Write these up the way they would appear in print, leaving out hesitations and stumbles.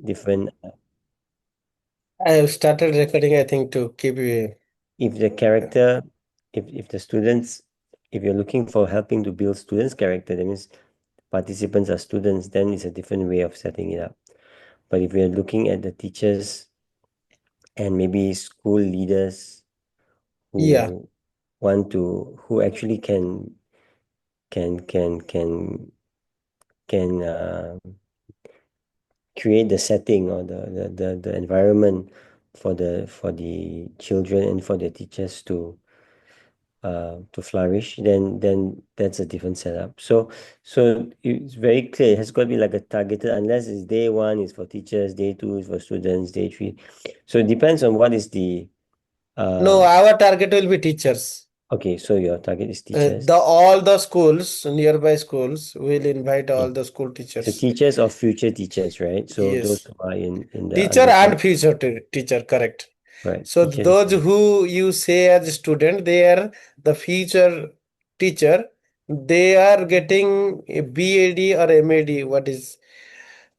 different. I have started recording, I think, to keep you. If the character, if the students, if you're looking for helping to build students' character, that means participants are students, then it's a different way of setting it up. But if we're looking at the teachers and maybe school leaders Yeah, who who actually can can can can create the setting or the environment for the children and for the teachers to flourish, then that's a different setup. So it's very clear. It has got to be like a targeted, unless it's day one is for teachers, day two is for students, day three. So it depends on what is the no, uh our target will be teachers. okay, so your target is teachers. The all the schools, nearby schools, will invite Okay. all the school So teachers. teachers or future teachers, right? So those Yes, who are in the teacher and undergrad, future teacher, correct. right? So Teachers. those who you say as student, they are the future teacher. They are getting a BAD or MAD. What is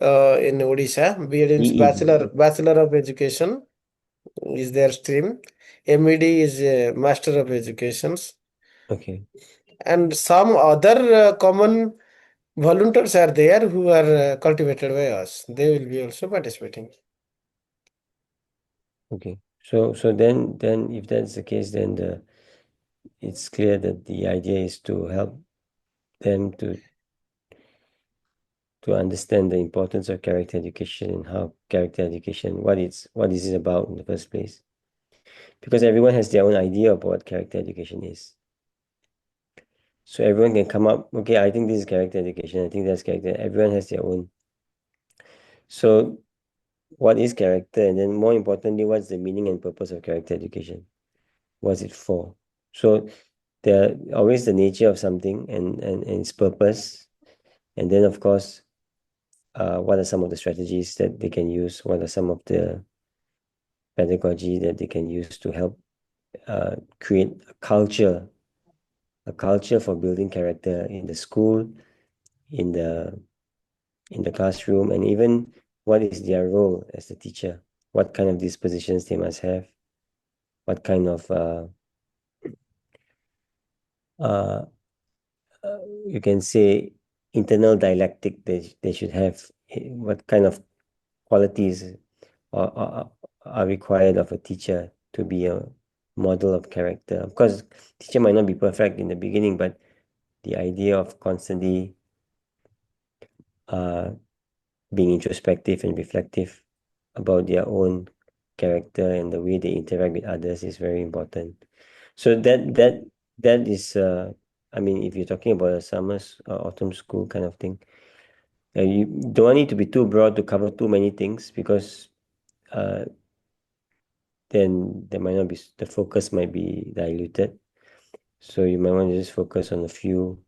in Odisha? BAD means EED. Bachelor of Education is their stream. MAD is Master of Educations, Okay. and some other common volunteers are there who are cultivated by us. They will be also participating. Okay. So then if that's the case, then it's clear that the idea is to help them to understand the importance of character education and how character education, what is it about in the first place. Because everyone has their own idea of what character education is. So everyone can come up, okay, I think this is character education, I think that's character. Everyone has their own. So what is character? And then more importantly, what's the meaning and purpose of character education? What's it for? So there always the nature of something and its purpose. And then of course, what are some of the strategies that they can use? What are some of the pedagogy that they can use to help create a culture for building character in the school, in the classroom, and even what is their role as the teacher? What kind of dispositions they must have? What kind of uh, you can say internal dialectic they should have? What kind of qualities are required of a teacher to be a model of character? Of course, teacher might not be perfect in the beginning, but the idea of constantly uh, being introspective and reflective about their own character and the way they interact with others is very important. So that is I mean, if you're talking about a autumn school kind of thing, you don't need to be too broad to cover too many things, because uh, then there might not be the focus might be diluted. So you might want to just focus on a few,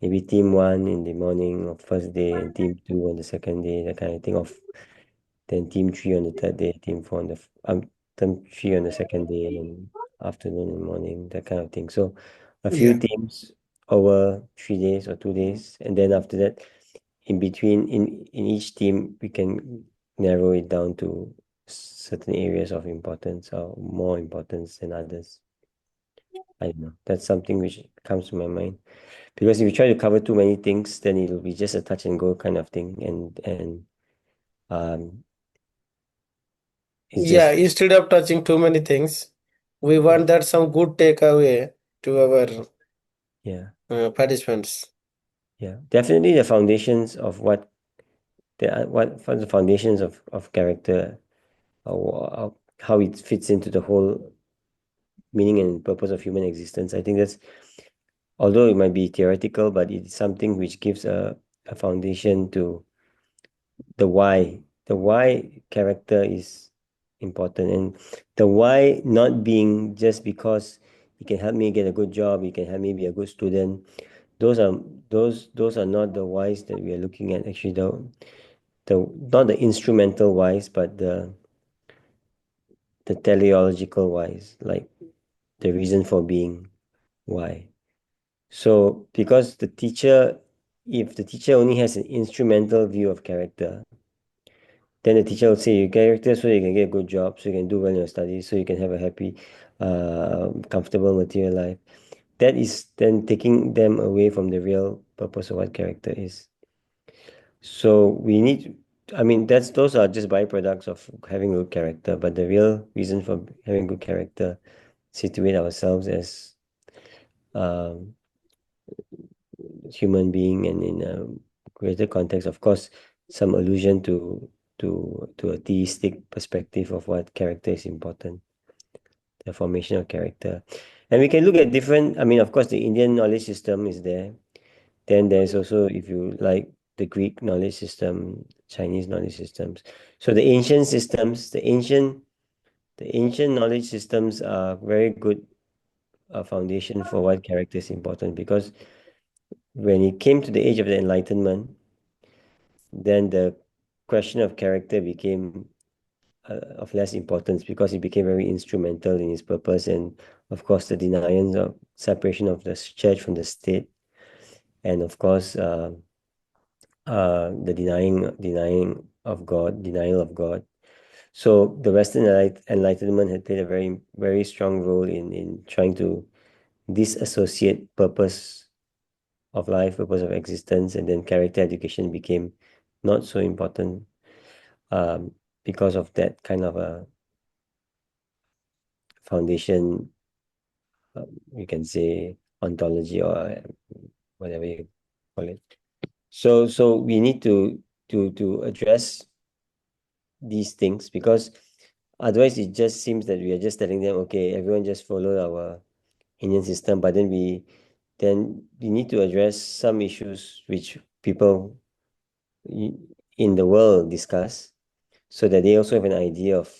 maybe team one in the morning of first day and team two on the second day, that kind of thing. Of then team three on the third day, team four on team three on the second day, and then afternoon and morning, that kind of thing. So a few Yeah. teams over 3 days or 2 days, and then after that, in between in each team, we can narrow it down to certain areas of importance or more importance than others. I don't know. That's something which comes to my mind. Because if you try to cover too many things, then it'll be just a touch and go kind of thing. And um it's Yeah, just instead of touching too many things, we want that some good takeaway to our yeah. participants. Yeah. Definitely the foundations of what for the foundations of character, or how it fits into the whole meaning and purpose of human existence. I think that's, although it might be theoretical, but it's something which gives a foundation to the why. The why character is important, and the why not being just because it can help me get a good job, it can help me be a good student. Those are those are not the whys that we are looking at. Actually, the not the instrumental whys, but the teleological whys, like the reason for being, why. So because if the teacher only has an instrumental view of character, Then the teacher will say your character so you can get a good job, so you can do well in your studies, so you can have a happy, comfortable material life. That is then taking them away from the real purpose of what character is. So we need, I mean, those are just byproducts of having good character, but the real reason for having good character, situate ourselves as um, human being and in a greater context, of course, some allusion to a theistic perspective of what character is important, the formation of character. And we can look at different, I mean, of course, the Indian knowledge system is there. Then there's also, if you like, the Greek knowledge system, Chinese knowledge systems. So the ancient systems, the ancient knowledge systems are very good foundation for what character is important, because when it came to the age of the Enlightenment, then the question of character became of less importance, because it became very instrumental in its purpose, and of course the denial of separation of the church from the state, and of course the denying of God, denial of God. So the Western Enlightenment had played a very strong role in trying to disassociate purpose of life, purpose of existence, and then character education became not so important because of that kind of a foundation, you can say ontology or whatever you call it. So we need to address these things, because otherwise it just seems that we are just telling them, okay, everyone just follow our Indian system, but then we need to address some issues which people in the world discuss, so that they also have an idea of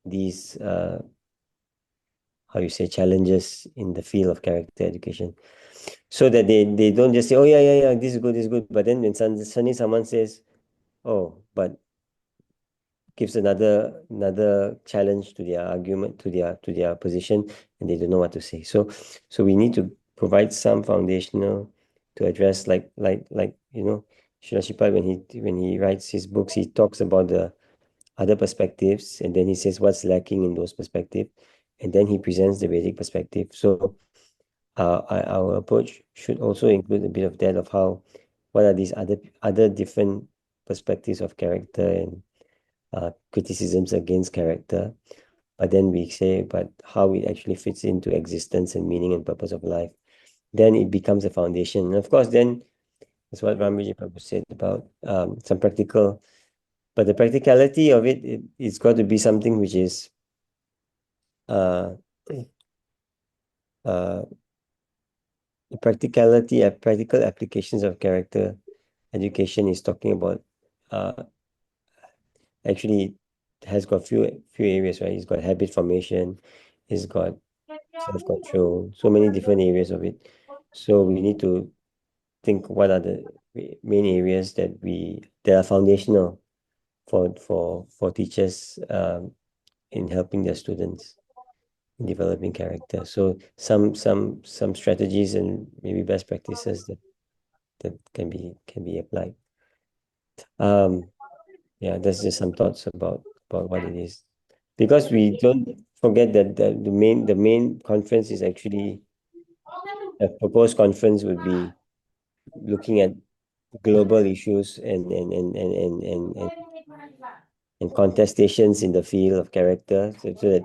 these how you say challenges in the field of character education, so that they don't just say, oh yeah, this is good, but then when suddenly someone says, oh, but gives another challenge to their argument, to their position, and they don't know what to say. So we need to provide some foundational to address, like Srila Shipat, when he writes his books, he talks about the other perspectives, and then he says what's lacking in those perspectives, and then he presents the Vedic perspective. So our approach should also include a bit of that, of how what are these other different perspectives of character and criticisms against character, but then we say, but how it actually fits into existence and meaning and purpose of life. Then it becomes a foundation. And of course, then that's what Ramji Prabhu said about some practical, but the practicality of it's got to be something which is uh, uh, the practical applications of character education is talking about actually has got few areas, right? It's got habit formation, it's got self-control, so many different areas of it. So we need to think what are the main areas that are foundational for teachers in helping their students in developing character. So some strategies and maybe best practices that can be applied. Um, yeah, that's just some thoughts about what it is. Because we don't forget that the main conference is actually a proposed conference would be looking at global issues and contestations in the field of character, so that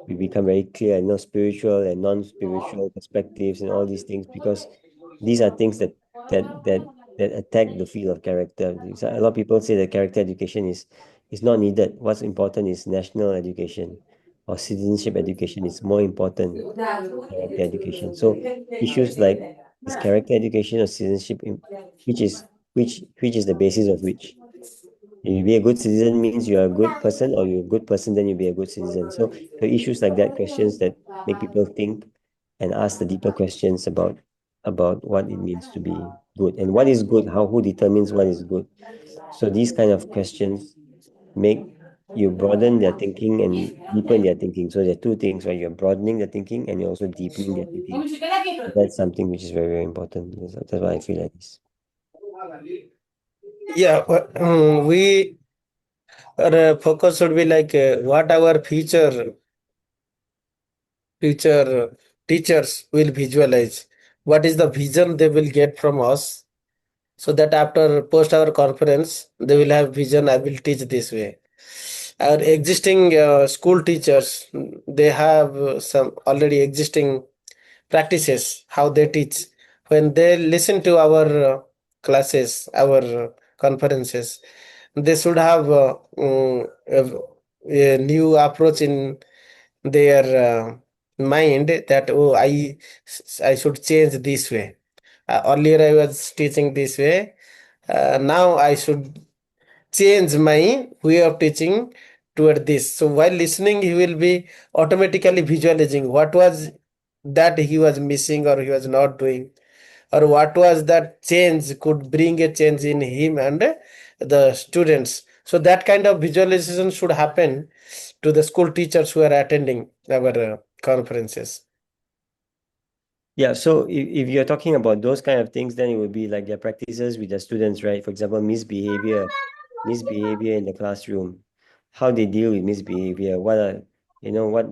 we become very clear and know spiritual and non-spiritual perspectives and all these things, because these are things that that that attack the field of character. So a lot of people say that character education is not needed. What's important is national education or citizenship education is more important than character education. So issues like, is character education or citizenship which is the basis of which? You be a good citizen means you're a good person, or you're a good person, then you'll be a good citizen. So the issues like that, questions that make people think and ask the deeper questions about what it means to be good, and what is good, who determines what is good. So these kind of questions make you broaden their thinking and deepen their thinking. So there are two things, right? You're broadening the thinking and you're also deepening their thinking. That's something which is very, very important. That's what I feel like this. Yeah, we Our focus should be like what our future teachers will visualize. What is the vision they will get from us? So that after post our conference, they will have vision. I will teach this way. Our existing school teachers, they have some already existing practices how they teach. When they listen to our classes, our conferences, they should have a new approach in their mind that oh I should change this way. Earlier I was teaching this way. Now I should change my way of teaching toward this. So while listening, he will be automatically visualizing what was that he was missing or he was not doing, or what was that change could bring a change in him and the students. So that kind of visualization should happen to the school teachers who are attending our conferences. Yeah, so if you're talking about those kind of things, then it would be like their practices with the students, right? For example, misbehavior in the classroom, how they deal with misbehavior, what are, what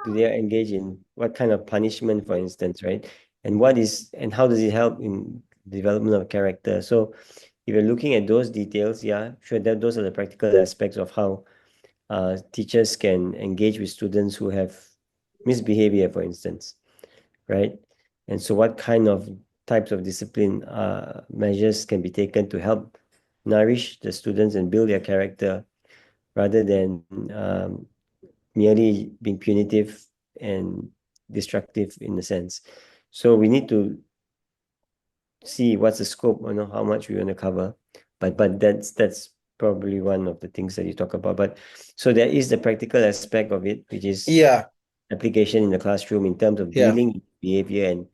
do they engage in, what kind of punishment, for instance, right? And how does it help in development of character? So if you're looking at those details, yeah, sure, that those are the practical aspects of how teachers can engage with students who have misbehavior, for instance, right? And so, what kind of types of discipline measures can be taken to help nourish the students and build their character rather than merely being punitive and destructive in a sense. So, we need to see what's the scope, how much we want to cover. But that's probably one of the things that you talk about. But so there is the practical aspect of it, which is Yeah, application in the classroom in terms of yeah. dealing with behavior and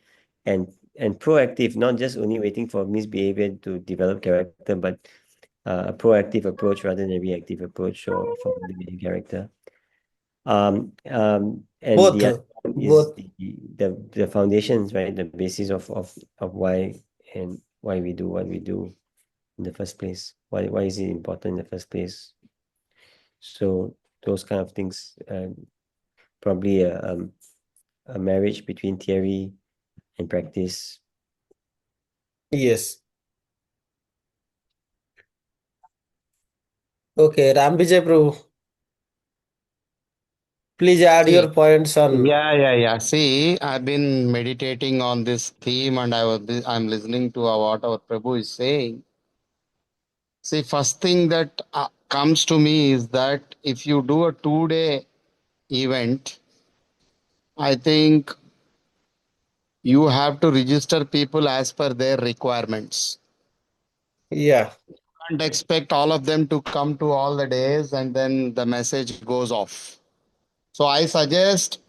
and proactive, not just only waiting for misbehavior to develop character, but a proactive approach rather than a reactive approach for building character. And Both, the other one is both. the foundations, right? The basis of why and why we do what we do in the first place. Why is it important in the first place? So those kind of things, probably a marriage between theory and practice. Yes. Okay, Ram Vijay Prabhu, please add See, your points on. yeah. See, I've been meditating on this theme, and I'm listening to what our Prabhu is saying. See, first thing that comes to me is that if you do a 2 day event, I think you have to register people as per their requirements. Yeah. Can't expect all of them to come to all the days and then the message goes off. So I suggest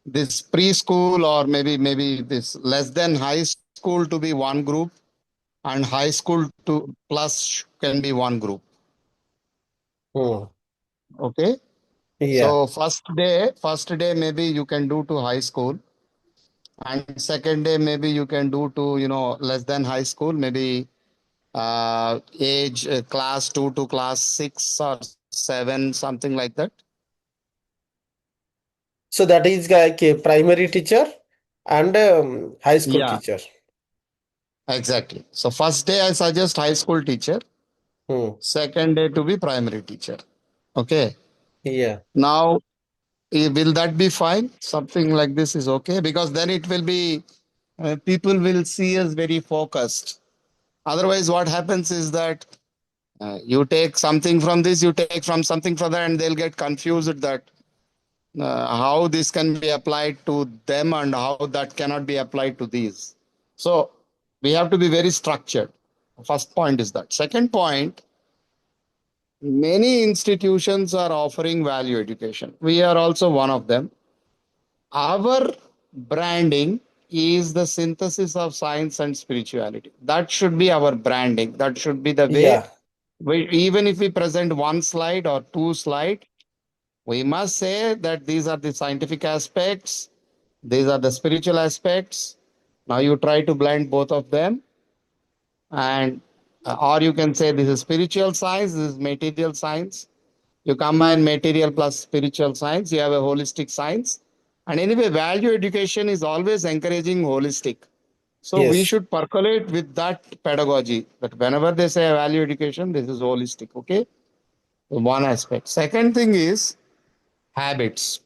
this preschool or maybe this less than high school to be one group and high school to plus can be one group. Hmm. Okay. Yeah. So first day maybe you can do to high school, and second day maybe you can do to less than high school, maybe age class 2 to class 6 or 7, something like that. So that is like a primary teacher and high school Yeah, teacher. exactly. So first day I suggest high school teacher, Hmm. second day to be primary teacher. Okay. Yeah. Now, will that be fine? Something like this is okay because then it will be people will see us very focused. Otherwise, what happens is that you take something from this, you take from something from that, and they'll get confused that how this can be applied to them and how that cannot be applied to these. So we have to be very structured. First point is that. Second point, many institutions are offering value education. We are also one of them. Our branding is the synthesis of science and spirituality. That should be our branding. That should be the way. Yeah. Even if we present one slide or two slide, we must say that these are the scientific aspects, these are the spiritual aspects. Now you try to blend both of them, and or you can say this is spiritual science, this is material science. You combine material plus spiritual science, you have a holistic science. And anyway, value education is always encouraging holistic. So we Yes. should percolate with that pedagogy that whenever they say value education, this is holistic. Okay. One aspect. Second thing is habits.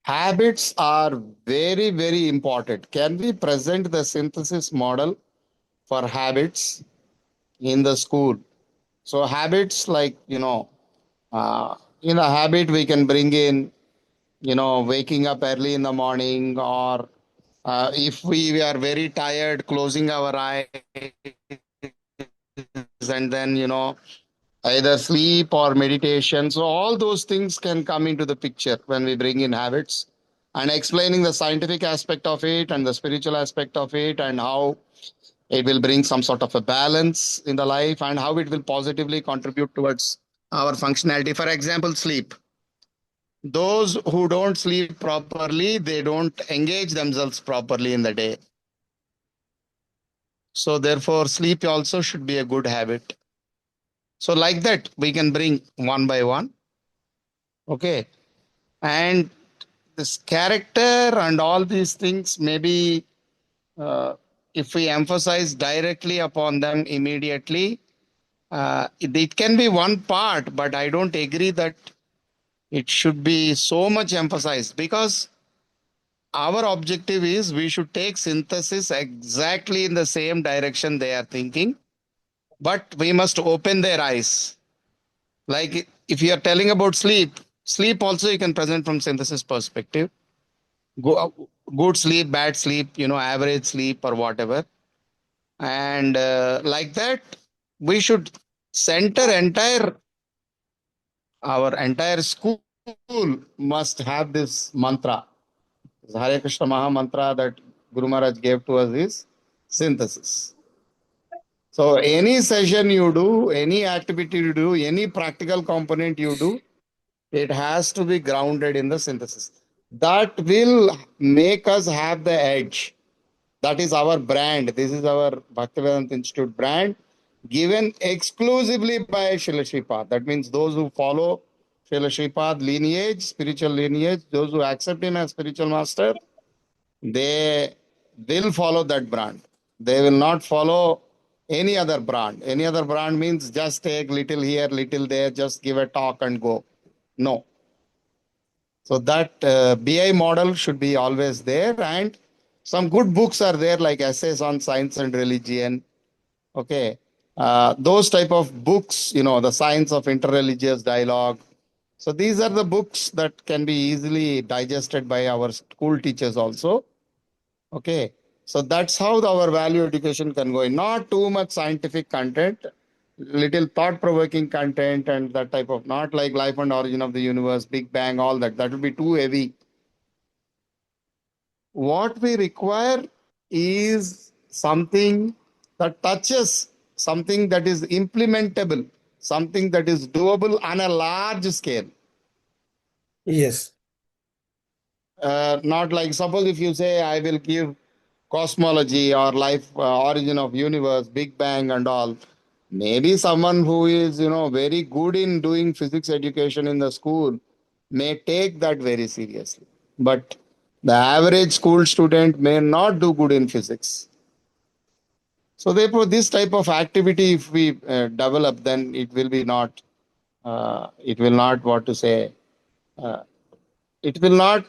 Habits are very, very important. Can we present the synthesis model for habits in the school? So habits like, in a habit we can bring in, waking up early in the morning, or if we are very tired, closing our eyes and then, either sleep or meditation. So all those things can come into the picture when we bring in habits, and explaining the scientific aspect of it and the spiritual aspect of it, and how it will bring some sort of a balance in the life, and how it will positively contribute towards our functionality. For example, sleep. Those who don't sleep properly, they don't engage themselves properly in the day. So therefore, sleep also should be a good habit. So like that, we can bring one by one. Okay. And this character and all these things, maybe if we emphasize directly upon them immediately, it can be one part, but I don't agree that it should be so much emphasized, because our objective is we should take synthesis exactly in the same direction they are thinking, but we must open their eyes. Like if you are telling about sleep, sleep also you can present from synthesis perspective. Good sleep, bad sleep, average sleep or whatever. And like that, we should center entire, our entire school must have this mantra. This Hare Krishna Maha mantra that Guru Maharaj gave to us is synthesis. So any session you do, any activity you do, any practical component you do, it has to be grounded in the synthesis. That will make us have the edge. That is our brand. This is our Bhaktivedanta Institute brand, given exclusively by Srila Sripad. That means those who follow Srila Sripad lineage, spiritual lineage, those who accept him as spiritual master, they will follow that brand. They will not follow any other brand. Any other brand means just take little here, little there, just give a talk and go. No. So that BI model should be always there, and some good books are there like essays on science and religion. Okay, those type of books, the science of interreligious dialogue. So these are the books that can be easily digested by our school teachers also. Okay, so that's how our value education can go in. Not too much scientific content, little thought-provoking content, and that type of, not like life and origin of the universe, Big Bang, all that. That will be too heavy. What we require is something that touches, something that is implementable, something that is doable on a large scale. Yes. Not like, suppose if you say I will give cosmology or life, origin of universe, Big Bang and all, maybe someone who is very good in doing physics education in the school may take that very seriously, but the average school student may not do good in physics. So therefore, this type of activity, if we develop, then it will not, what to say, uh, it will not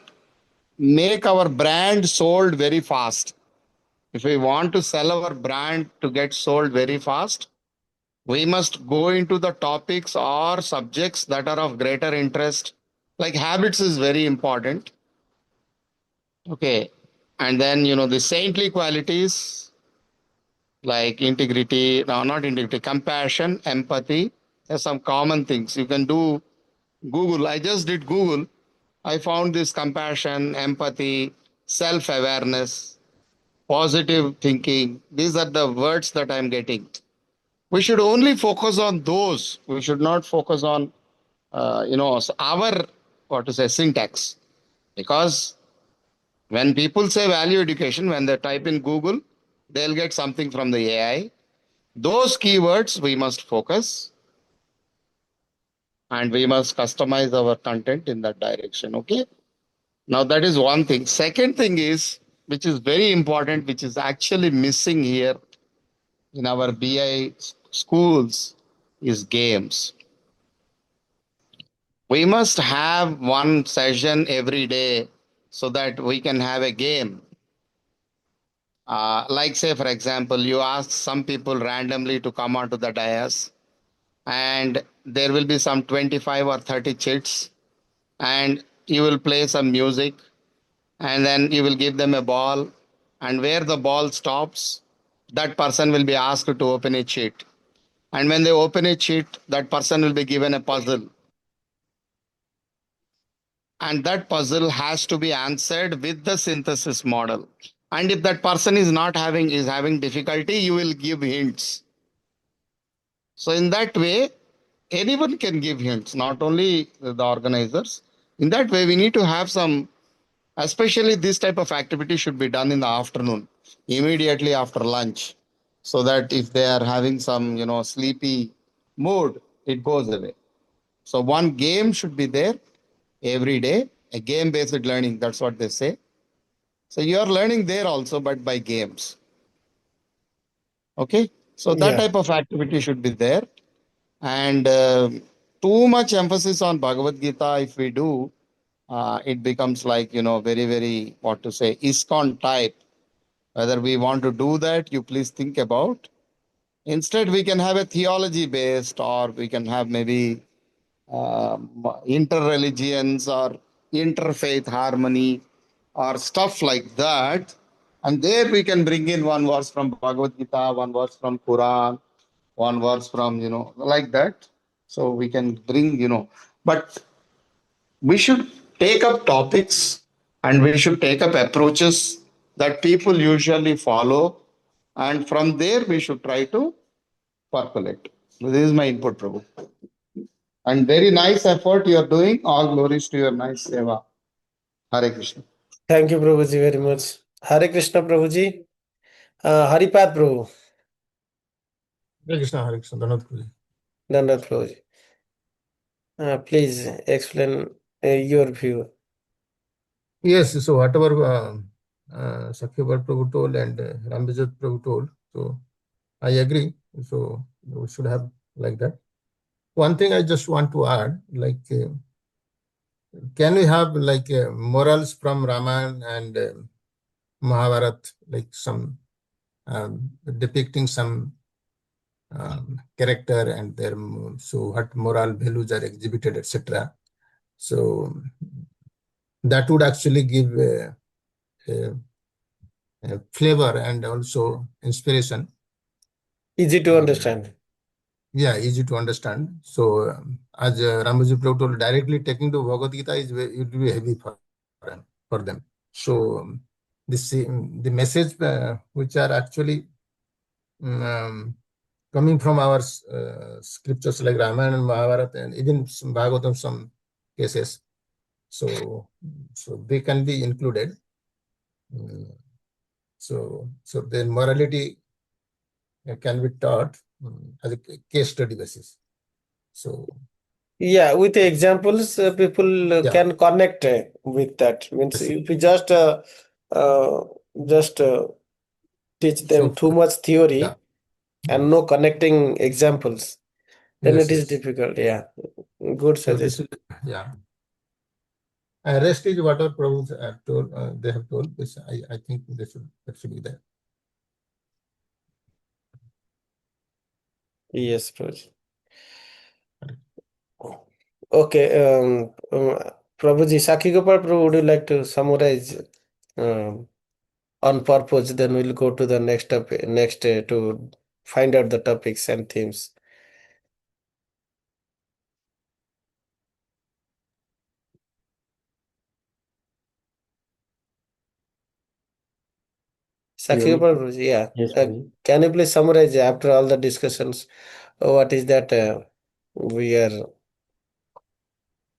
make our brand sold very fast. If we want to sell our brand to get sold very fast, we must go into the topics or subjects that are of greater interest. Like habits is very important. Okay. And then, the saintly qualities like integrity, no, not integrity, compassion, empathy. There's some common things. You can do Google. I just did Google. I found this compassion, empathy, self awareness, positive thinking. These are the words that I'm getting. We should only focus on those. We should not focus on, our, what to say, syntax. Because when people say value education, when they type in Google, they'll get something from the AI. Those keywords we must focus. and we must customize our content in that direction. Okay. Now, that is one thing. Second thing is, which is very important, which is actually missing here in our BI schools, is games. We must have one session every day so that we can have a game. Like, say, for example, you ask some people randomly to come onto the dais, and there will be some 25 or 30 chits, and you will play some music, and then you will give them a ball, and where the ball stops, that person will be asked to open a cheat. And when they open a cheat, that person will be given a puzzle, and that puzzle has to be answered with the synthesis model. And if that person is having difficulty, you will give hints. So in that way, anyone can give hints, not only the organizers. In that way, we need to have some, especially this type of activity should be done in the afternoon, immediately after lunch, so that if they are having some, sleepy mood, it goes away. So one game should be there every day, a game-based learning. That's what they say. So you are learning there also, but by games. Okay. So that Yeah. type of activity should be there. And too much emphasis on Bhagavad Gita, if we do, it becomes like, very, very, what to say, ISKCON type. Whether we want to do that, you please think about. Instead, we can have a theology based, or we can have maybe inter-religions or interfaith harmony or stuff like that. And there we can bring in one verse from Bhagavad Gita, one verse from Quran, one verse from, like that. So we can bring, but we should take up topics and we should take up approaches that people usually follow. And from there, we should try to percolate. So this is my input, Prabhu. And very nice effort you are doing. All glories to your nice seva. Hare Krishna. Thank you, Prabhuji, very much. Hare Krishna, Prabhuji. Haripad, Prabhu. Hare Krishna, Dhanat Guruji. Dandath, Prabhuji. Please explain your view. Yes, so whatever Sakyabal Prabhu told and Rambajat Prabhu told, so I agree. So we should have like that. One thing I just want to add, like, can we have like morals from Ramayana and Mahabharata, like some depicting some character and their so what moral values are exhibited, etc. So that would actually give flavor and also inspiration. Easy to understand. Yeah, easy to understand. So as Ramaji Prabhu told, directly taking to Bhagavad Gita it will be heavy for them. So the message which are actually coming from our scriptures like Ramayana and Mahabharata and even some Bhagavatam, some cases, so they can be included. So the morality can be taught as a case study basis. So Yeah, with the examples, people yeah, can connect with that. Means yes, if you uh, just teach so them too much theory yeah, and no connecting examples, then yes, it is yes. difficult. Yeah, good So this suggestion. is yeah. Rest is whatever Prabhu have told. They have told. This I think that should be there. Yes, Prabhuji. Okay, Prabhuji, Sakhi Gopal Prabhu, would you like to summarize um, on purpose? Then we'll go to the next topic, next to find out the topics and themes. You Sakhi want me Gopal to? Prabhuji, yeah. Yes, Prabhuji. Can you please summarize after all the discussions? What is that we are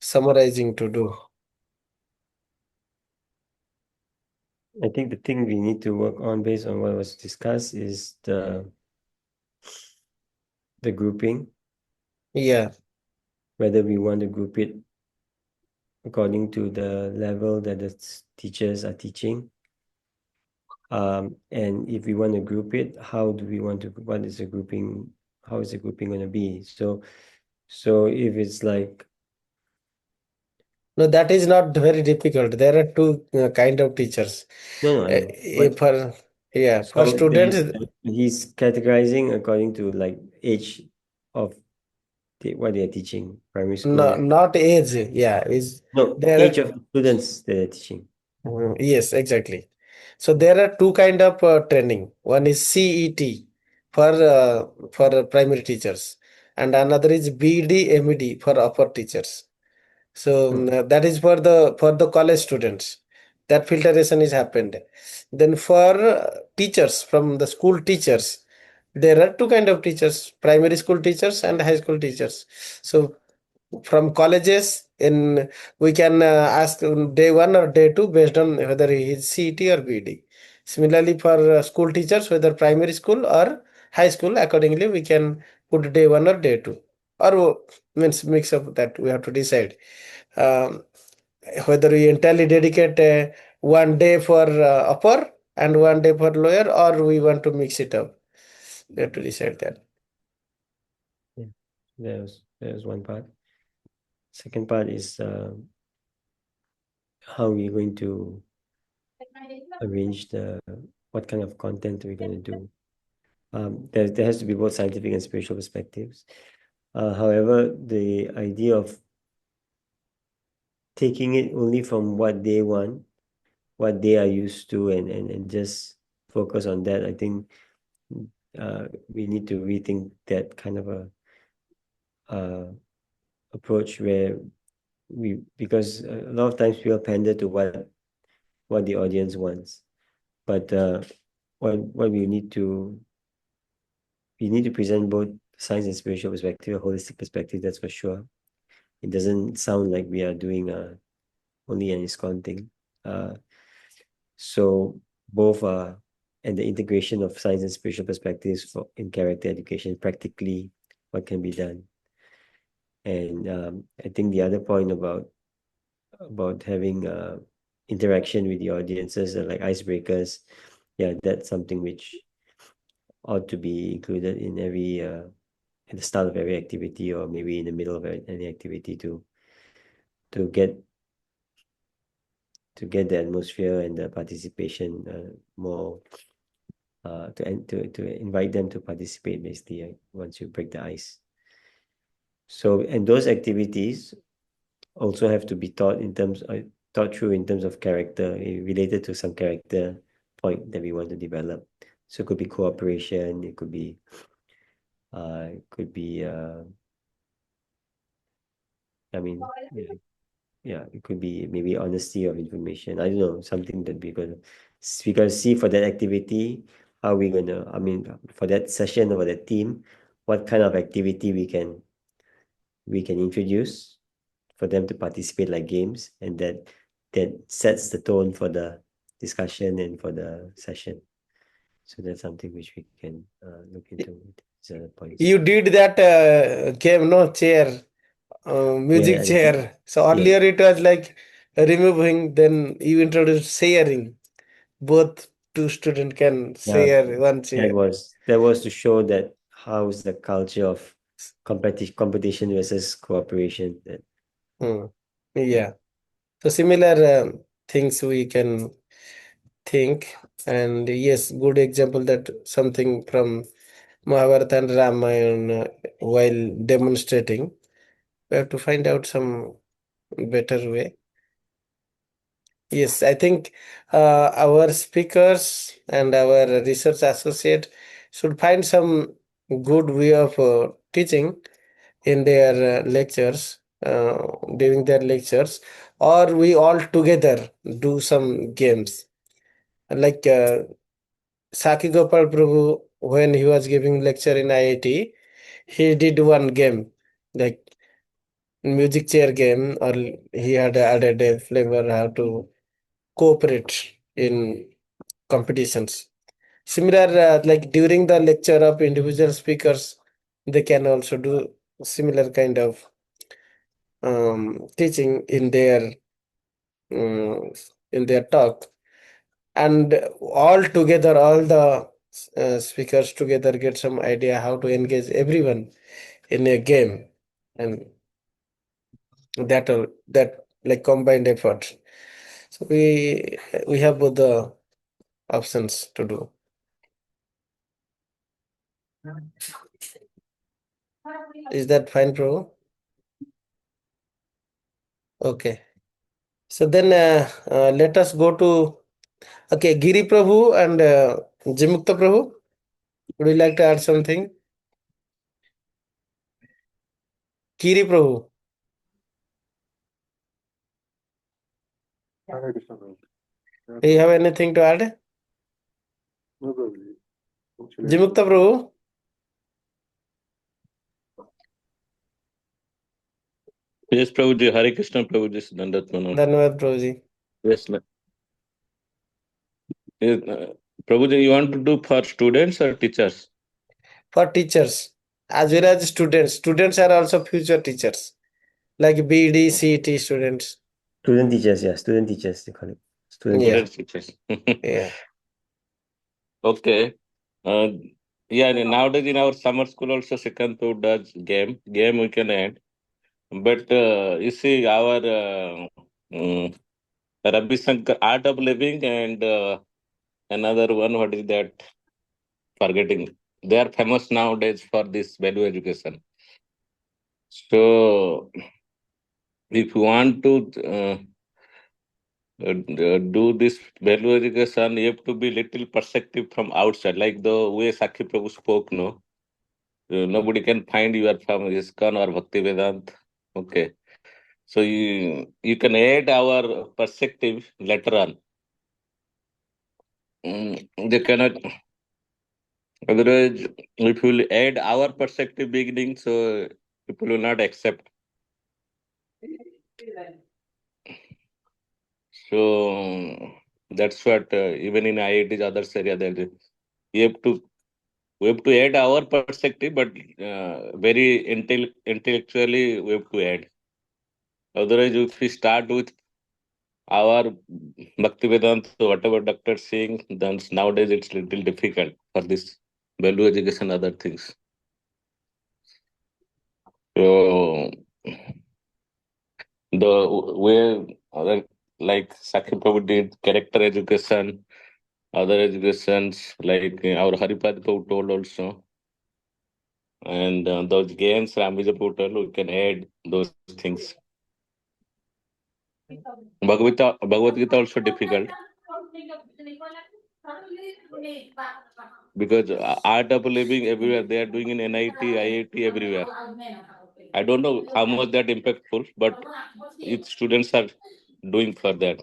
summarizing to do? I think the thing we need to work on based on what was discussed is the grouping. Yeah. whether we want to group it according to the level that the teachers are teaching. And if we want to group it, how is the grouping, how is the grouping going to be? So if it's like, No, that is not very difficult. There are two kind of teachers. no, I know, but For for so students, he's categorizing according to like age of what they are teaching, primary school. not age. Yeah, is No, there age are of the students that they're teaching. yes, exactly. So there are two kind of training. One is CET for primary teachers, and another is BD MED for upper teachers. So that is for the college students. That filtration is happened. Then for teachers from the school teachers, there are two kind of teachers: primary school teachers and high school teachers. So from colleges, in we can ask day one or day two based on whether he is CET or BD. Similarly, for school teachers, whether primary school or high school, accordingly we can put day one or day two, or means mix of that. We have to decide um, whether we entirely dedicate one day for upper and one day for lower, or we want to mix it up. We have to decide that. Yeah, there's one part. Second part is how we're going to arrange what kind of content we're going to do. There has to be both scientific and spiritual perspectives. However, the idea of taking it only from what they want, what they are used to, and just focus on that, I think we need to rethink that kind of a approach where because a lot of times people pander to what the audience wants, but what we need to present both science and spiritual perspective, a holistic perspective, that's for sure. It doesn't sound like we are doing only an ISKCON thing. So both and the integration of science and spiritual perspectives in character education, practically what can be done. And I think the other point about having interaction with the audiences like icebreakers, yeah, that's something which ought to be included in every at the start of every activity, or maybe in the middle of any activity to get the atmosphere and the participation more to invite them to participate basically once you break the ice. So, and those activities also have to be thought through in terms of character, related to some character point that we want to develop. So it could be cooperation, it could be I mean, yeah, it could be maybe honesty of information. I don't know, something that we gonna see for that activity, how we gonna, I mean, for that session or that team, what kind of activity we can introduce for them to participate like games, and that sets the tone for the discussion and for the session. So that's something which we can look into with these other points. You did that game, no chair, music Yeah, chair. So yeah. earlier it was like removing, then you introduced sharing. Both two student can Yeah, share one chair. that was to show that how is the culture of competition versus cooperation. That Hmm. Yeah. So similar things we can think, and yes, good example that something from Mahabharata and Ramayana while demonstrating. We have to find out some better way. Yes, I think our speakers and our research associate should find some good way of teaching in their lectures, during their lectures, or we all together do some games. Like Saki Gopal Prabhu, when he was giving lecture in IIT, he did one game, like music chair game, or he had added a flavor how to cooperate in competitions. Similar, like during the lecture of individual speakers, they can also do similar kind of teaching in their talk, and all together, all the speakers together get some idea how to engage everyone in a game, and that like combined effort. So we have both the options to do. Is that fine, Prabhu? Okay. So then let us go to Giri Prabhu and Jimukta Prabhu. Would you like to add something? Giri Prabhu, do you have anything to add? Jimukta Prabhu, Yes, Prabhuji. Hare Krishna, Prabhuji. Dandat Manam. Dhanwad Prabhuji. Yes, ma'am. Prabhuji, you want to do for students or teachers? For teachers as well as students. Students are also future teachers, like BD, CET students. Student teachers, yeah, student teachers, they call it. Student Yeah. teachers. Student teachers. Yeah. Okay. Yeah, nowadays in our summer school also second to does game. Game we can add. But you see our Ravi Shankar Art of Living and another one, what is that? Forgetting. They are famous nowadays for this value education. So if you want to do this value education, you have to be little perspective from outside, like the way Sakhi Prabhu spoke, no? Nobody can find you are from ISKCON or Bhakti Vedant. Okay. So you can add our perspective later on. They cannot, otherwise, if you will add our perspective beginning, so people will not accept. So that's what even in IIT's others area there you have to we have to add our perspective, but very intellectually we have to add. Otherwise, if we start with our Bhakti Vedanta, whatever doctor saying, then nowadays it's little difficult for this value education, other things. So the way like Sakhi Prabhu did character education, other educations like our Haripad Prabhu told also, and those games Ramvija Prabhu told, we can add those things. Bhagavad Gita also difficult because art of living everywhere they are doing in NIT, IIT everywhere. I don't know how much that impactful, but if students are doing for that,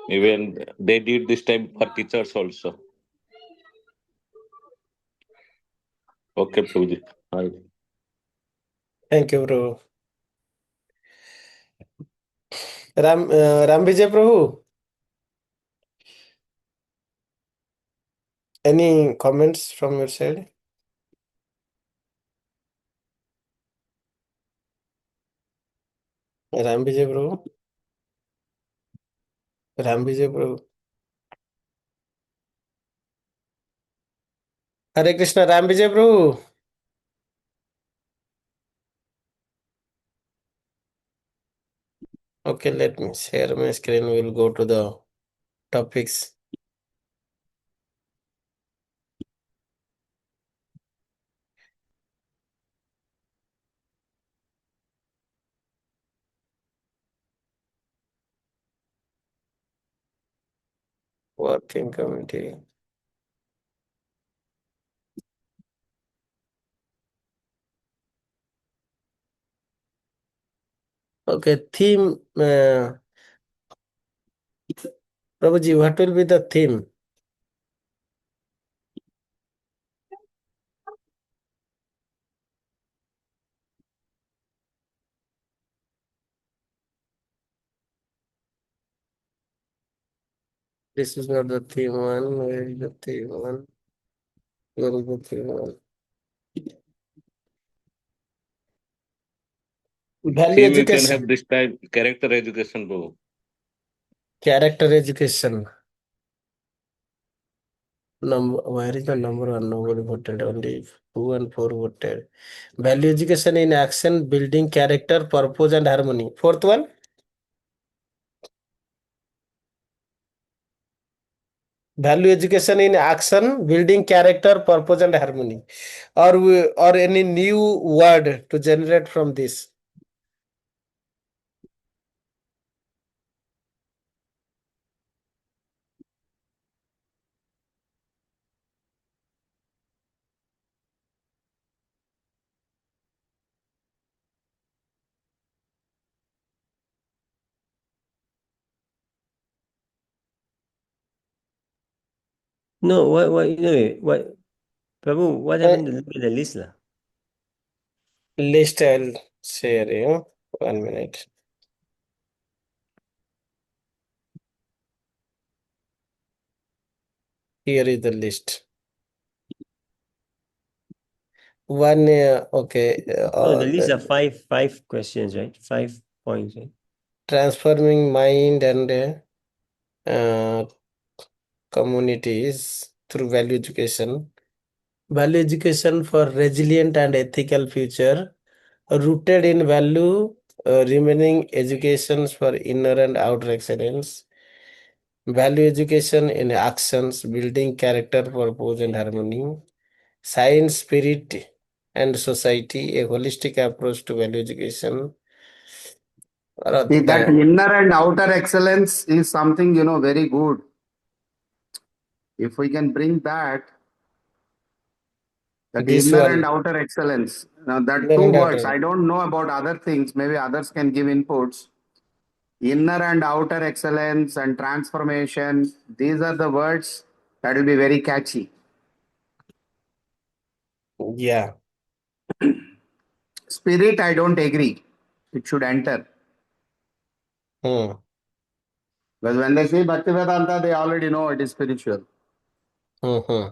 even they did this time for teachers also. Okay, Prabhuji. Hi. Thank you, Prabhu. Ram Vijay Prabhu, any comments from your side? Ram Vijay Prabhu, Ram Vijay Prabhu. Hare Krishna, Ram Vijay Prabhu. Okay, let me share my screen. We'll go to the topics. Working committee. Okay, theme. Prabhuji, what will be the theme? This is not the theme one. Where is the theme one? Where is the theme one? Value Theme you can education, have this time character education, bro. character education. Where is the number one? Nobody voted. Only 2 and 4 voted. Value education in action, building character, purpose, and harmony. Fourth one. Value education in action, building character, purpose, and harmony. Or any new word to generate from this. No, what, no, what, Prabhu, what Uh, happened to look at the list lah? List I'll share you. 1 minute. Here is the list. One, okay. No, the list are five questions, right? 5 points, right? Transforming mind and communities through value education. Value education for resilient and ethical future, rooted in value, remaining educations for inner and outer excellence. Value education in actions, building character, purpose, and harmony. Science, spirit, and society, a holistic approach to value education. See, that Damn, inner and outer excellence is something, very good. If we can bring that this inner and one, outer excellence. Now, that inner two and words, outer. I don't know about other things. Maybe others can give inputs. Inner and outer excellence and transformation. These are the words that will be very catchy. Yeah. Spirit, I don't agree. It should enter. Hmm. Because when they say Bhaktivedanta, they already know it is spiritual. Hmm.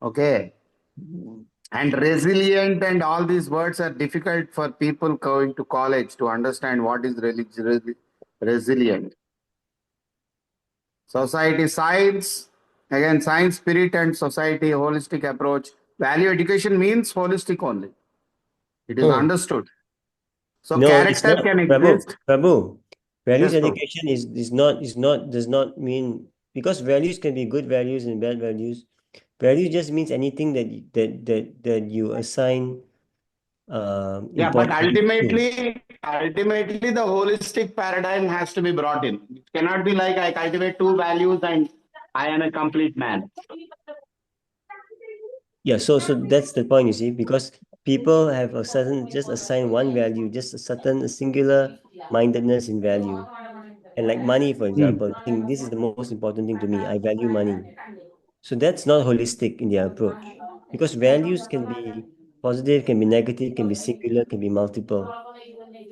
Okay. And resilient and all these words are difficult for people going to college to understand what is resilient. Society science, again, science, spirit, and society, holistic approach. Value education means holistic only. It is Hmm. understood. So No, it's character not, can Prabhu. exist. Prabhu, values Yes, bro. education is not does not mean, because values can be good values and bad values. Value just means anything that you assign Yeah, but importance to. ultimately, the holistic paradigm has to be brought in. It cannot be like I cultivate two values and I am a complete man. Yeah, so that's the point, you see, because people have a certain, just assign one value, just a certain singular mindedness in value. And like money, for Hmm. example, think this is the most important thing to me. I value money. So that's not holistic in their approach, because values can be positive, can be negative, can be singular, can be multiple.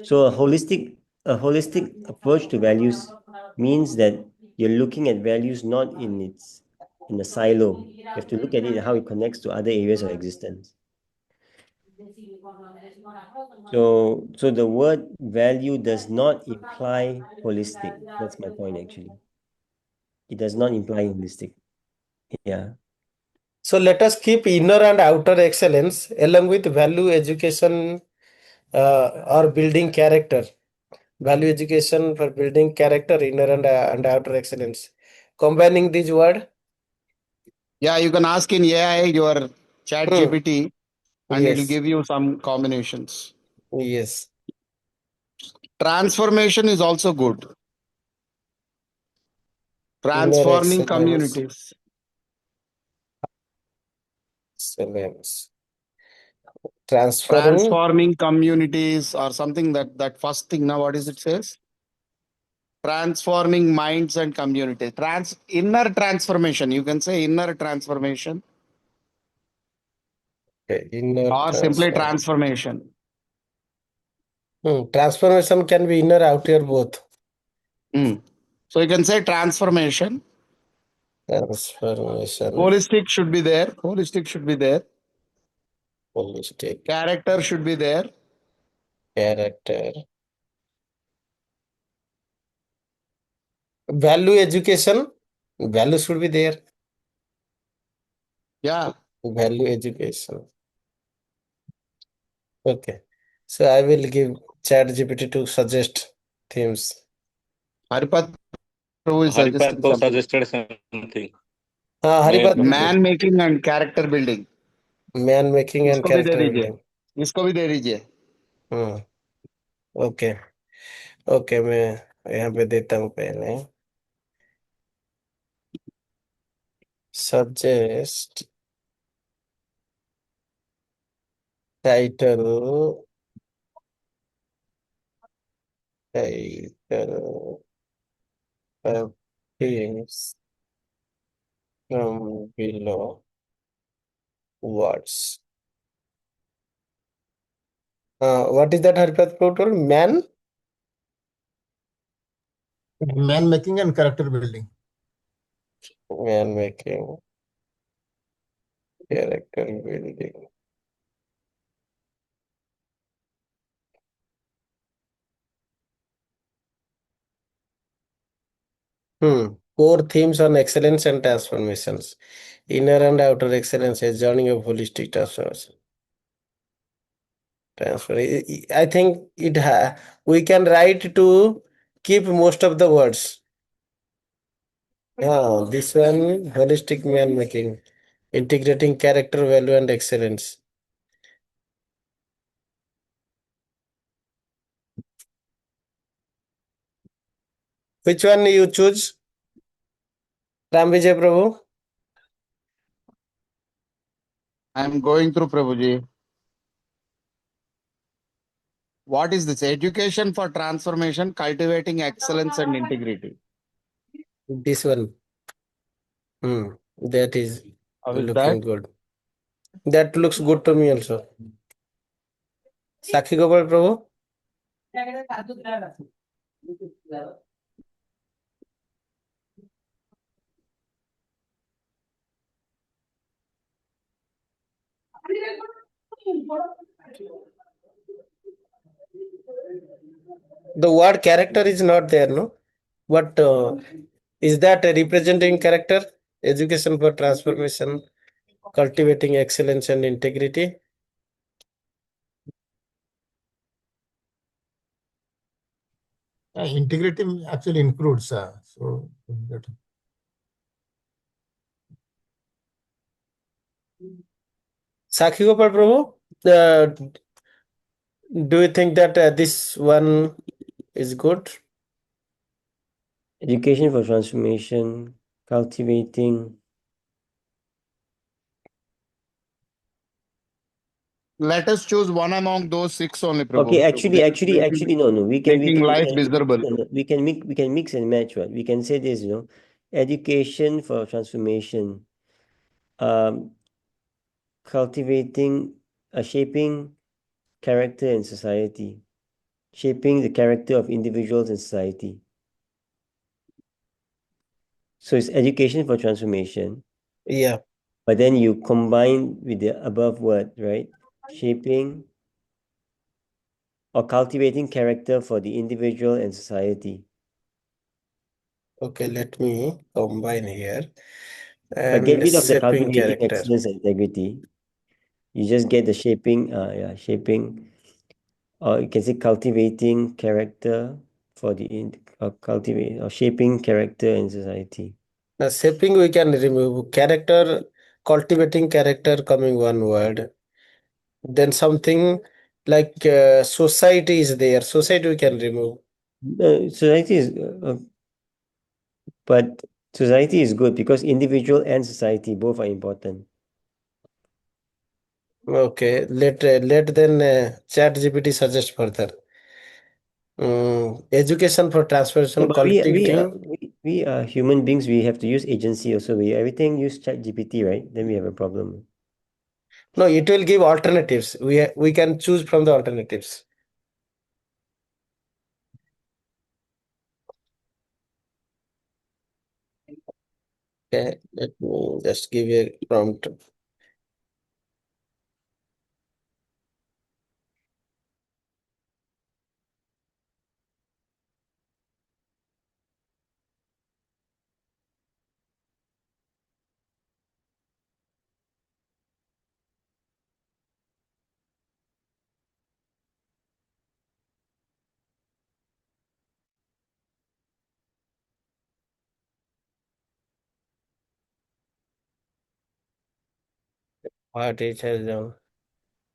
So a holistic approach to values means that you're looking at values not in a silo. You have to look at it how it connects to other areas of existence. So the word value does not imply holistic. That's my point actually. It does not imply holistic. Yeah. So let us keep inner and outer excellence along with value education or building character. Value education for building character, inner and outer excellence. Combining these word. Yeah, you can ask in AI your chat Hmm. GPT and it will Yes. give you some combinations. Yes. Transformation is also good. Inner Transforming excellence. communities. Excellence. Transferring. Transforming communities or something that first thing now, what is it says? Transforming minds and communities. Inner transformation. You can say inner transformation Okay. Inner or simply transform. transformation. Transformation can be inner, outer, both. Hmm. So you can say transformation. Transformation. Holistic should be there. Holistic should be there. Holistic. Character should be there. character. Value education. Value should be there. Yeah. Value education. Okay. So I will give ChatGPT to suggest themes. Haripat Prabhu is Haripat suggesting something. suggested something. Haripat, Man making and character building. man making and इसको भी दे character दीजिए. building. इसको भी दे दीजिए. Okay okay, मैं यहाँ पे देता हूँ पहले. Suggest title of themes from below words. What is that Haripat told? Man making and character building. making, character building. Core themes on excellence and transformations. Inner and outer excellence, a journey of holistic transformation. I think we can write to keep most of the words. This one, holistic man making, integrating character, value, and excellence. Which one you choose? Ram Vijay Prabhu? I am going through Prabhuji. What is this? Education for transformation, cultivating excellence and integrity. This one. That is How is looking that? good. That looks good to me also. Sakhi Gopal Prabhu? The word character is not there, no? But is that a representing character? Education for transformation, cultivating excellence and integrity. Integrity actually includes so that Sakhi Gopal Prabhu, do you think that this one is good? Education for transformation, cultivating. Let us choose one among those 6 only, Prabhu. Okay, actually, no. Making life miserable. No, we can mix and match. What we can say this, education for transformation, cultivating, shaping character in society, shaping the character of individuals in society. So it's education for transformation. Yeah. But then you combine with the above word, right? Shaping or cultivating character for the individual and society. Okay, let me combine here. But get And rid of the shaping cultivating character. excellence and integrity. You just get the shaping, shaping, or you can say cultivating character for the cultivate or shaping character in society. Now, shaping we can remove character, cultivating character coming one word. Then something like society is there. Society we can remove. Society is, but society is good because individual and society both are important. Okay, let then ChatGPT suggest further. Education for No, transformation, but cultivating. we are human beings. We have to use agency also. We everything use ChatGPT, right? Then we have a problem. No, it will give alternatives. We can choose from the alternatives. Okay, let me just give a prompt. What it has done?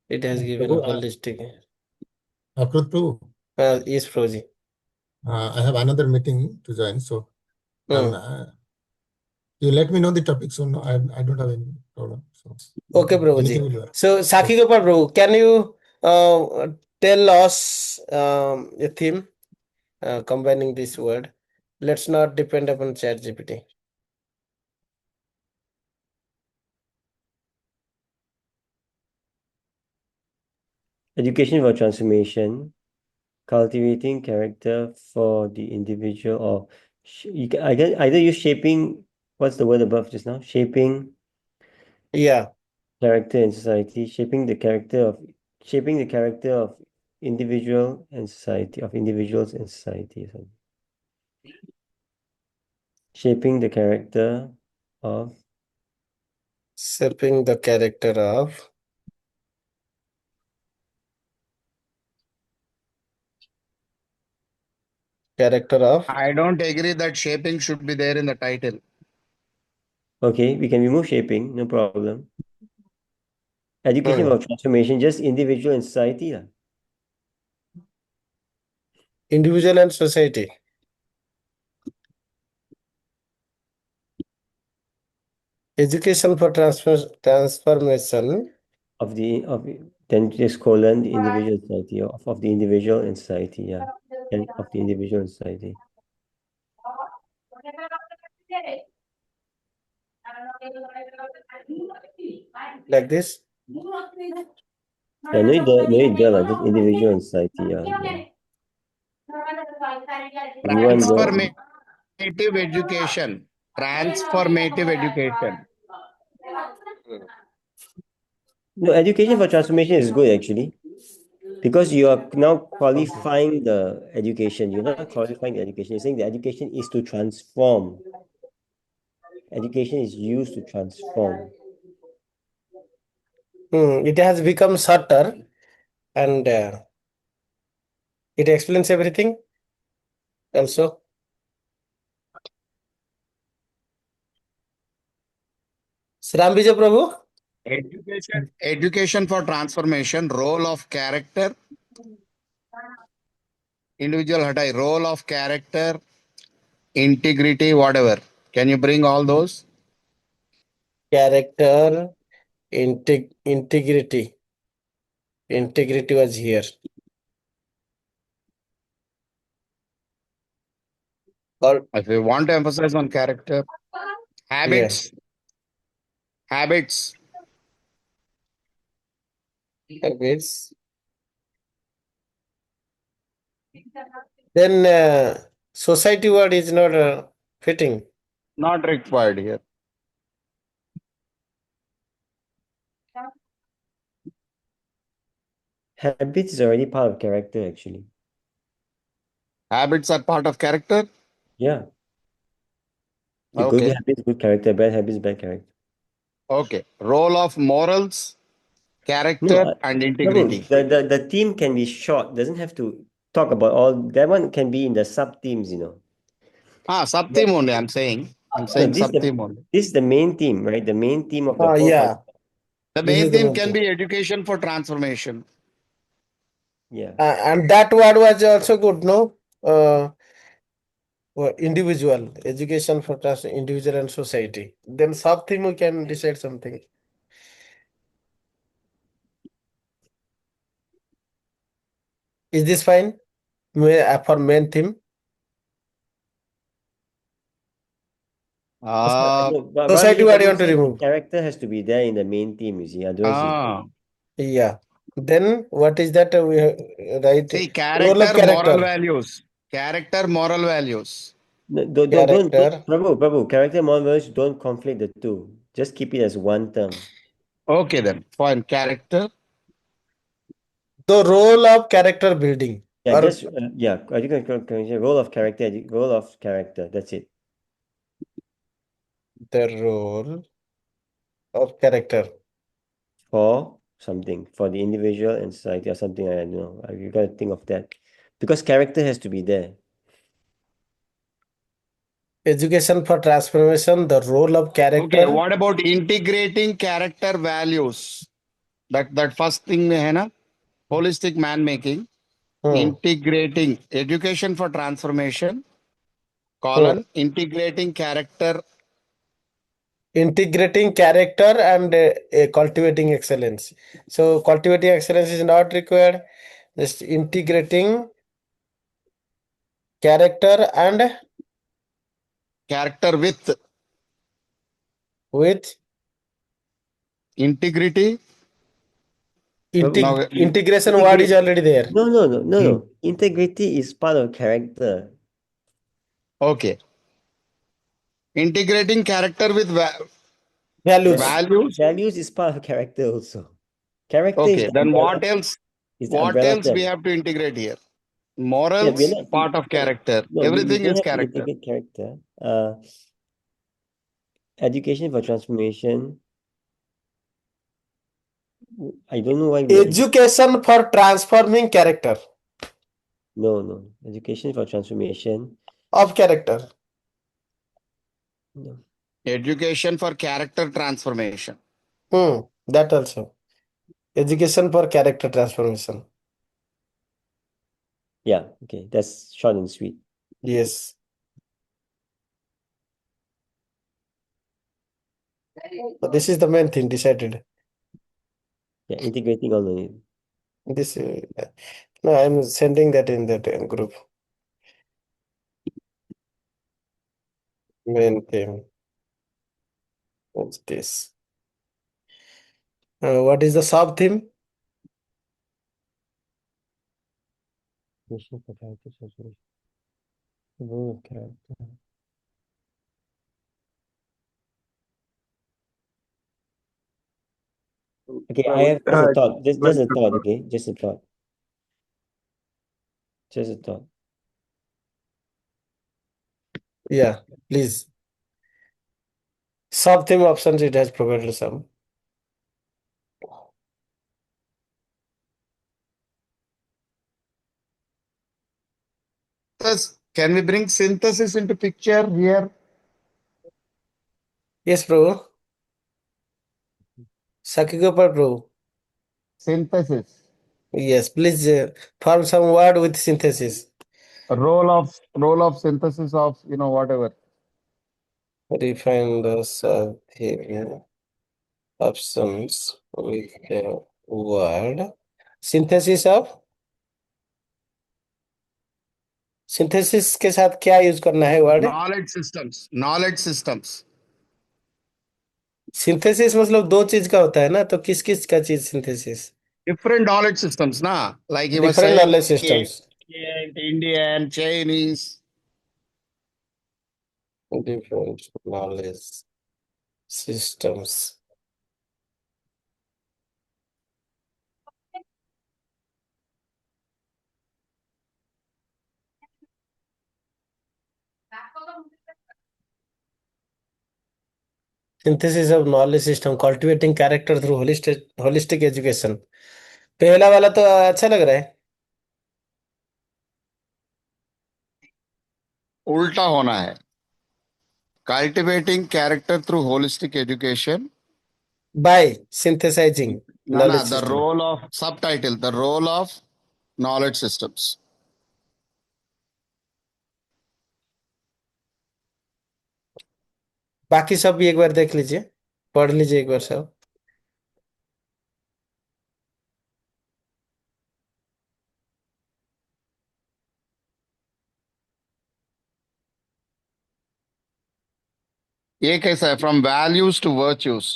It has given a Prabhu, holistic. Akrut Prabhu, Yes, Frozi. I have another meeting to join, so Hmm. you let me know the topic. So no, I don't have any problem. So Okay, anything Prabhuji. will work. So, Sakhi Gopal Prabhu, can you tell us a theme combining this word? Let's not depend upon ChatGPT. Education for transformation, cultivating character for the individual, or you can either use shaping. What's the word above just now? Shaping Yeah, character in society, shaping the character of individual and society, of individuals and society. Or something. Shaping the character of shaping the character of. I don't agree that shaping should be there in the title. Okay, we can remove shaping, no problem. Education Hmm. for transformation, just individual and society. Lah. Individual and society. Education for transformation. Of then just colon the individual society, of the individual and society, yeah. And of the individual and society. Like this. Yeah, no need there, lah, just individual and society, yeah. If you want the Transformative education. Transformative education. no, education for transformation is good actually. Because you are now Okay. qualifying the education. You're not qualifying the education. You're saying the education is to transform. Education is used to transform. It has become shorter and it explains everything also. Sram Vijay Prabhu? Education for transformation, role of character, individual hatai, role of character, integrity, whatever. Can you bring all those? Character, integrity. Integrity was here. Or If you want to emphasize on character, yeah, habits, habits. Then society word is not fitting. not required here. Habits is already part of character, actually. Habits are part of character. Yeah. The good Okay. habits, good character, bad habits, bad character. Okay. Role of morals, No, character, and integrity. the theme can be short. Doesn't have to talk about all. That one can be in the sub themes, Sub theme only. I'm saying. I'm No, saying sub theme only. this is the main theme, right? The main theme of the whole Yeah, concept. The this main is the theme main can thing. be education for transformation. Yeah. And that word was also good, no? Individual, education for individual and society. Then something we can decide something. Is this fine? For main theme? Uh, No, but Society, Vijay what do you Prabhu want to said remove? character has to be there in the main theme, you see. Otherwise, ah. Yeah. Then what is that we write? See, Role of character, moral character. values. Character, moral values. no, don't, Character. Prabhu, character and moral values don't conflict the two. Just keep it as one term. Okay, then. Fine. Character. The role of character building. Yeah, Or just role of character, role of character. That's it. the role of character. For something, for the individual and society, or something. I don't know. You got to think of that, because character has to be there. Education for transformation, the role of Okay, character. what about integrating character values? That first thing में है ना, holistic man making, Hmm. integrating education for transformation, Hmm. integrating character. Integrating character and cultivating excellence. So cultivating excellence is not required. Just integrating character and Character with integration integrity. Now, word is Integrate. already there. No. Integrity is part of character. okay, integrating character with Values. values. Values is part of character also. Character is Okay, the then umbrella. what else? Is the What umbrella else we term. have to integrate here? Yeah, we're Morals, not. part of character. No, we Everything don't is have to character. integrate character. Education for transformation. I don't know why we are. Education for transforming character No. Education for transformation. of character. No. Education for character transformation. That also. Education for character transformation. Yeah. Okay. That's short and sweet. Yes. But this is the main thing decided. Yeah. Integrating all of it. This no, I'm sending that in that group. Main thing. What's this? What is the sub theme? Education for character transformation. The role of character. Okay, I have just a thought. Just a thought. Okay, just a thought. Just a thought. Yeah, please. Sub theme options it has provided some. Can we bring synthesis into picture here? Yes, bro. Sakigopal, bro. Synthesis. Yes, please form some word with synthesis. Role of synthesis of whatever. Define the sub theme options with the word. Synthesis of synthesis के साथ क्या use करना है word Knowledge systems. Synthesis मतलब दो चीज का होता है ना तो किस किस का चीज synthesis Different knowledge systems, na? Like he was different saying, knowledge systems Indian, Chinese. Different knowledge systems synthesis of knowledge system cultivating character through holistic education पहला वाला तो अच्छा लग रहा है उल्टा होना है. Cultivating character through holistic education. By synthesising No, knowledge the system role of subtitle, the role of knowledge systems. बाकी सब भी एक बार देख लीजिए पढ़ लीजिए एक बार सब ये कैसा है? From values to virtues.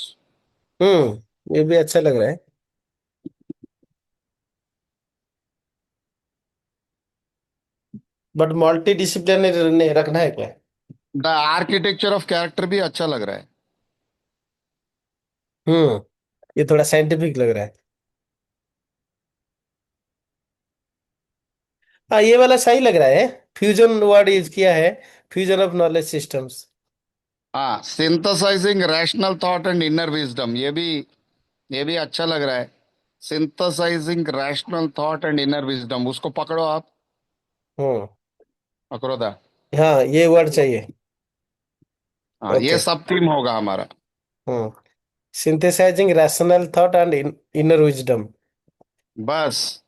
ये भी अच्छा लग रहा है बट मल्टी डिसिप्लिनरी रखना है क्या The architecture of character भी अच्छा लग रहा है. ये थोड़ा साइंटिफिक लग रहा है हाँ ये वाला सही लग रहा है फ्यूजन वर्ड यूज किया है फ्यूजन ऑफ नॉलेज सिस्टम्स हाँ, synthesizing rational thought and inner wisdom. ये भी अच्छा लग रहा है. Synthesizing rational thought and inner wisdom. उसको पकड़ो आप. हम्म पकड़ो था. हाँ ये वर्ड चाहिए हाँ, ये Okay. सब थीम होगा हमारा. Hmm. Synthesizing rational thought and inner wisdom. बस.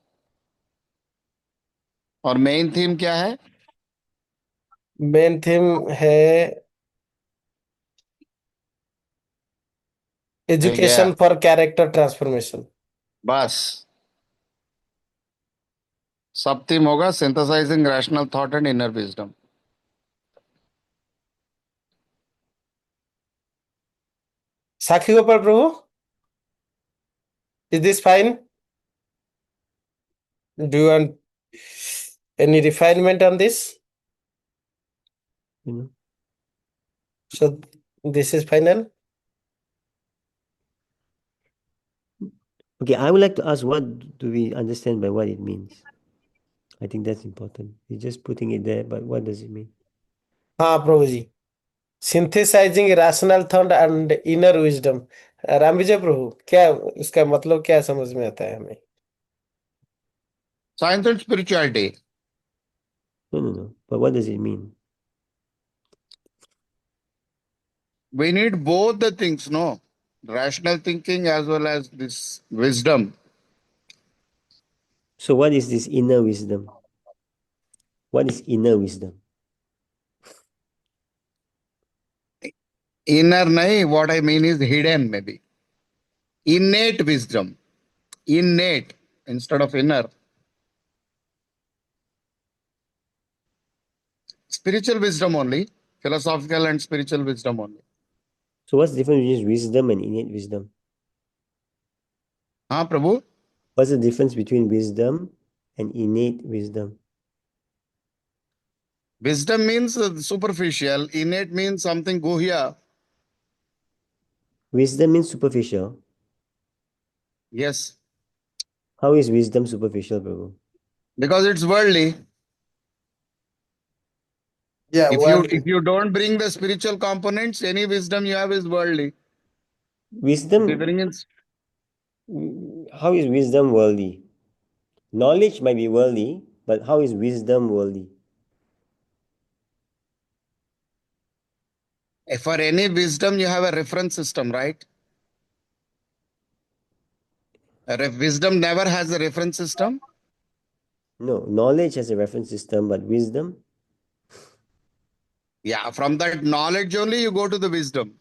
और मेन थीम क्या है? मेन थीम है रह गया. Education for character transformation. बस. सब थीम होगा synthesising rational thought and inner wisdom. साखी गोपाल प्रभु, is this fine? Do you want any refinement on this? You know. So this is final. Okay, I would like to ask, what do we understand by what it means? I think that's important. You're just putting it there, but what does it mean? हाँ प्रभु जी, synthesising rational thought and inner wisdom. Ram Vijay Prabhu, क्या इसका मतलब क्या समझ में आता है हमें? Science and spirituality. No. But what does it mean? We need both the things, no? Rational thinking as well as this wisdom. So what is this inner wisdom? What is inner wisdom? Inner, nahi, what I mean is hidden, maybe. Innate wisdom. Innate instead of inner. Spiritual wisdom only. Philosophical and spiritual wisdom only. So what's the difference between wisdom and innate wisdom? हाँ प्रभु. What's the difference between wisdom and innate wisdom? Wisdom means superficial. Innate means something guhya. Wisdom means superficial. Yes. How is wisdom superficial, Prabhu? Because it's worldly. Yeah, If you don't bring the spiritual components, any wisdom you have is worldly. If you Wisdom, bring in, how is wisdom worldly? Knowledge might be worldly, but how is wisdom worldly? for any wisdom, you have a reference system, right? Wisdom never has a reference system. No, knowledge has a reference system, but wisdom? Yeah, from that knowledge only you go to the wisdom.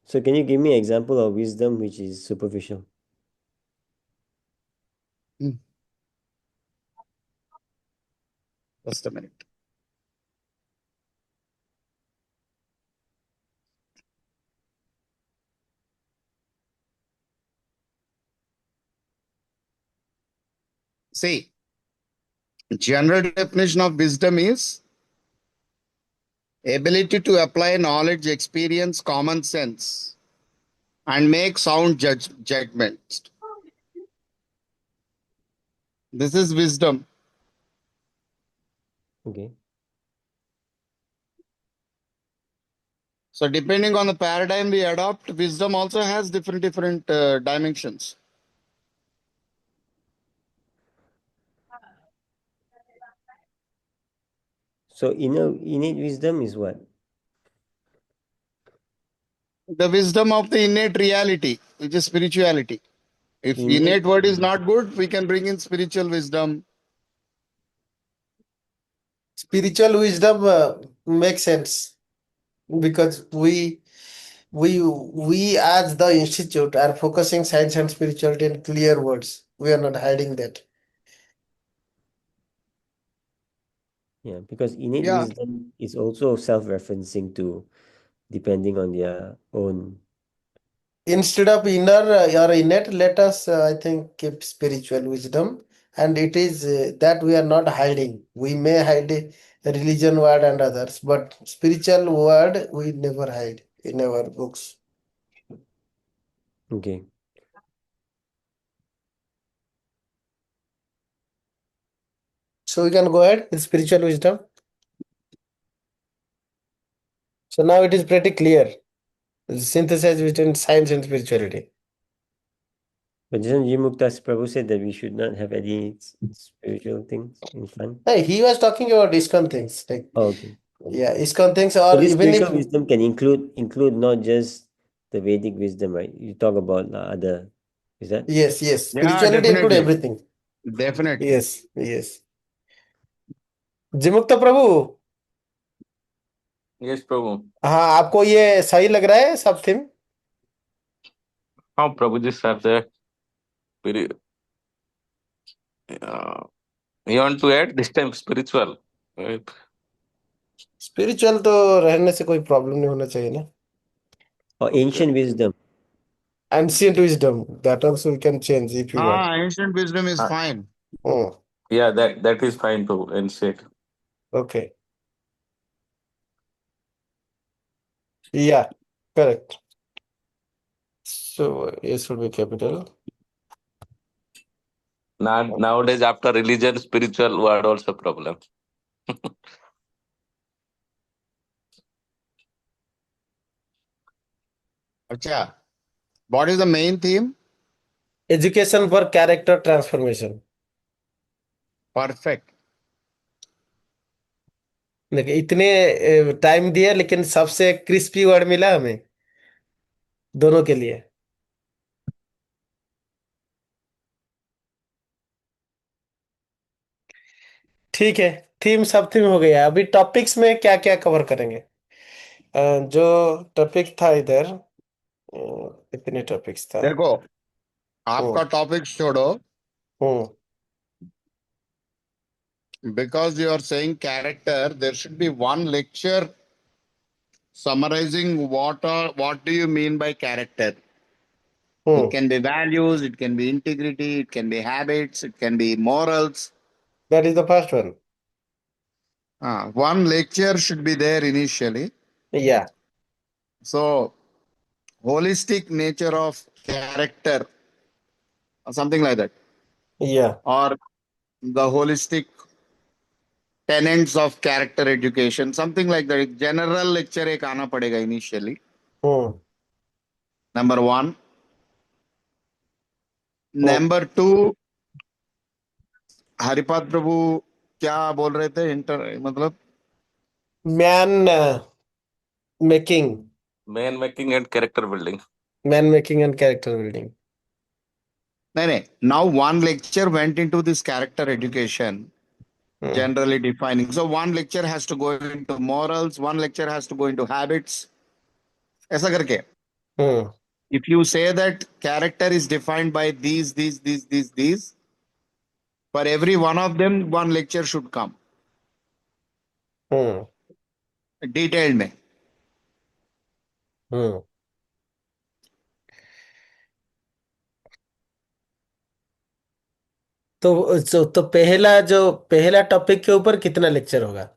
So can you give me an example of wisdom which is superficial? Just a minute. See, general definition of wisdom is ability to apply knowledge, experience, common sense, and make sound judgments. This is wisdom. Okay. So depending on the paradigm we adopt, wisdom also has different dimensions. So innate wisdom is what? The wisdom of the innate reality, which is spirituality. If innate word is not good, we can bring in spiritual wisdom. spiritual wisdom makes sense because we as the institute are focusing science and spirituality in clear words. We are not hiding that. Yeah, because innate Yeah. wisdom is also self-referencing to depending on their own. Instead of inner or innate, let us I think keep spiritual wisdom, and it is that we are not hiding. We may hide a religion word and others, but spiritual word we never hide in our books. Okay. So we can go ahead with spiritual wisdom. So now it is pretty clear. Synthesis between science and spirituality. But doesn't Jimuktas Prabhu said that we should not have any spiritual things in fun? Hey, he was talking about ISKCON things like Oh, okay. Yeah, ISKCON things, So or this even spiritual if wisdom can include not just the Vedic wisdom, right? You talk about other, is that? yes, Yeah, spirituality include definitely. everything. Definitely. Yes. जिमुक्त Prabhu, Yes, Prabhu. हाँ आपको ये सही लग रहा है सब theme? हाँ प्रभु जी sir there. Uh, you want to add this time spiritual, right? Spiritual तो रहने से कोई प्रॉब्लम नहीं होना चाहिए ना. Or Okay. ancient wisdom? Ancient wisdom, that also we can change if you want. Ah, ancient wisdom is Uh, fine. Oh, yeah, that is fine too. And said. okay. Yeah, correct. So A should be capital. Nowadays, after religion, spiritual word also problem. Acha. What is the main theme? Education for character transformation. Perfect. देखिए इतने time दिया लेकिन सबसे crispy word मिला हमें दोनों के लिए. ठीक है, थीम सब थीम हो गया. अभी टॉपिक्स में क्या क्या कवर करेंगे? जो टॉपिक था इधर, कितने टॉपिक्स था? देखो, हम्म आपका टॉपिक छोड़ो. हम्म Because you are saying character, there should be one lecture summarizing what do you mean by character. It hmm can be values, it can be integrity, it can be habits, it can be morals. That is the first one. One lecture should be there initially. या So, holistic nature of character, or something like that, या or the holistic tenets of character education, something like that. General lecture एक आना पड़ेगा initially. हम्म Number one. हम्म number two, हरिपाद प्रभु क्या बोल रहे थे? Inter मतलब man making. Man making and character building. Man making and character building. नहीं नहीं, now one lecture went into this character education, hmm generally defining. So one lecture has to go into morals, one lecture has to go into habits. ऐसा करके, हम्म if you say that character is defined by these, for every one of them one lecture should come hmm detailed में. हम्म तो पहला topic के ऊपर कितना lecture होगा?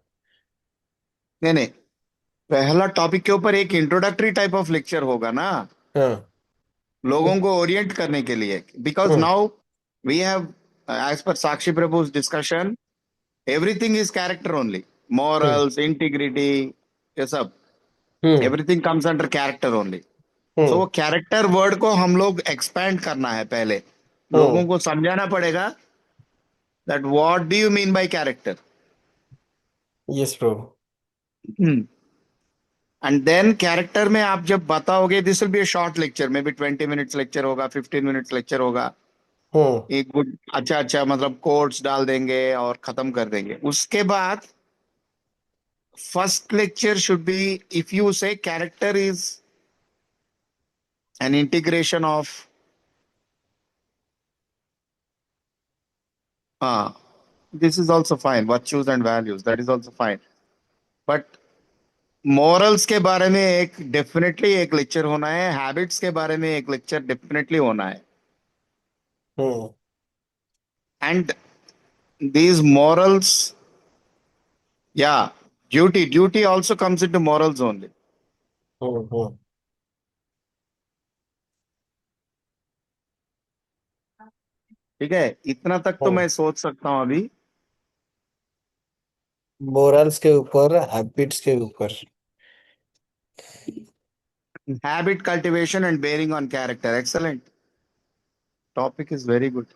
नहीं नहीं, पहला टॉपिक के ऊपर एक इंट्रोडक्टरी टाइप ऑफ लेक्चर होगा ना, हाँ. लोगों को ओरिएंट करने के लिए. Because hmm now we have, as per Sakshi प्रभु's discussion, everything is character only. Hmm morals, integrity, ये सब, hmm everything comes under character only. So hmm वो कैरेक्टर वर्ड को हम लोग एक्सपैंड करना है पहले. लोगों हम्म को समझाना पड़ेगा that what do you mean by character. Yes bro. And then character में आप जब बताओगे, this will be a short lecture, may be 20 minutes lecture होगा, 15 मिनट्स लेक्चर होगा. हम्म एक गुड अच्छा मतलब कोट्स डाल देंगे और खत्म कर देंगे. उसके बाद first lecture should be, if you say character is an integration of uh, this is also fine, virtues and values, that is also fine. But morals के बारे में एक डेफिनेटली एक लेक्चर होना है, हैबिट्स के बारे में एक लेक्चर डेफिनेटली होना है. Hmm and these morals, yeah, duty also comes into morals only. Hmm. ठीक है, इतना तक तो मैं सोच सकता हूँ अभी. मोरल्स के ऊपर, हैबिट्स के ऊपर. Habit cultivation and bearing on character, excellent, topic is very good.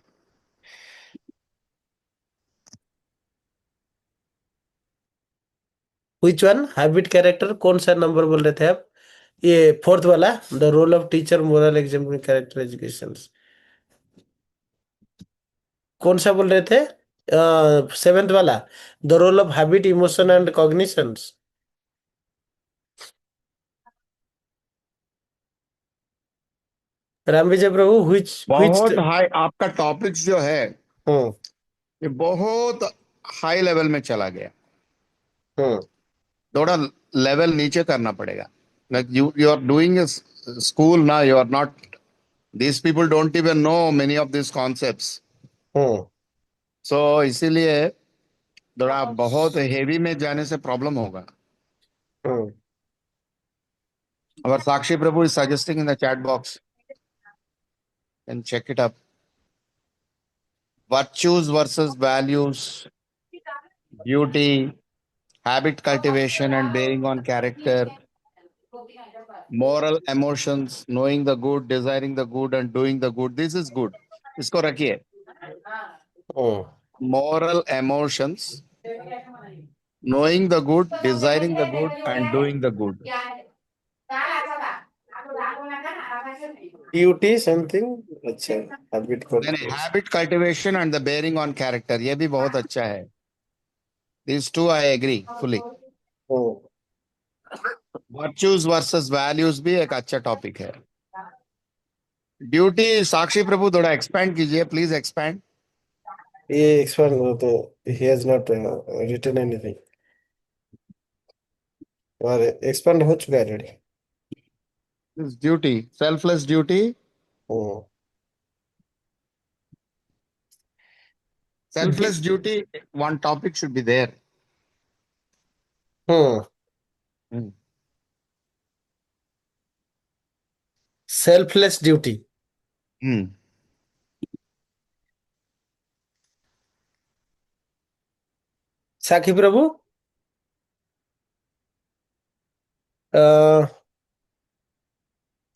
Which one? Habit character कौन सा नंबर बोल रहे थे आप? ये फोर्थ वाला, the role of teacher moral example character education, कौन सा बोल रहे थे? सेवेंथ वाला, the role of habit emotion and cognitions. Ram Vijay Prabhu, which बहुत हाई आपका टॉपिक्स जो है हम्म ये बहुत हाई लेवल में चला गया, हम्म थोड़ा लेवल नीचे करना पड़ेगा. Like you are doing a school now, you are not, these people don't even know many of these concepts. Hmm So इसीलिए थोड़ा बहुत हेवी में जाने से प्रॉब्लम होगा. हम्म Our Sakshi Prabhu is suggesting in the chat box and check it up. Virtues versus values, duty, habit cultivation and bearing on character, moral emotions, knowing the good, desiring the good and doing the good. This is good. इसको रखिए. हम्म Moral emotions, knowing the good, desiring the good and doing the good. Duty something, अच्छा, habit नहीं, cognition. habit cultivation and the bearing on character, ये भी बहुत अच्छा है. These two I agree fully. Hmm Virtues versus values भी एक अच्छा टॉपिक है. ड्यूटी साक्षी प्रभु थोड़ा एक्सपैंड कीजिए, प्लीज एक्सपैंड. ये एक्सपर्ट तो he has not written anything, और एक्सपेंड हो चुका है already. Duty, selfless duty, hmm selfless duty, one topic should be there. Hmm Hmm. Selfless duty. Hmm. साखी प्रभु,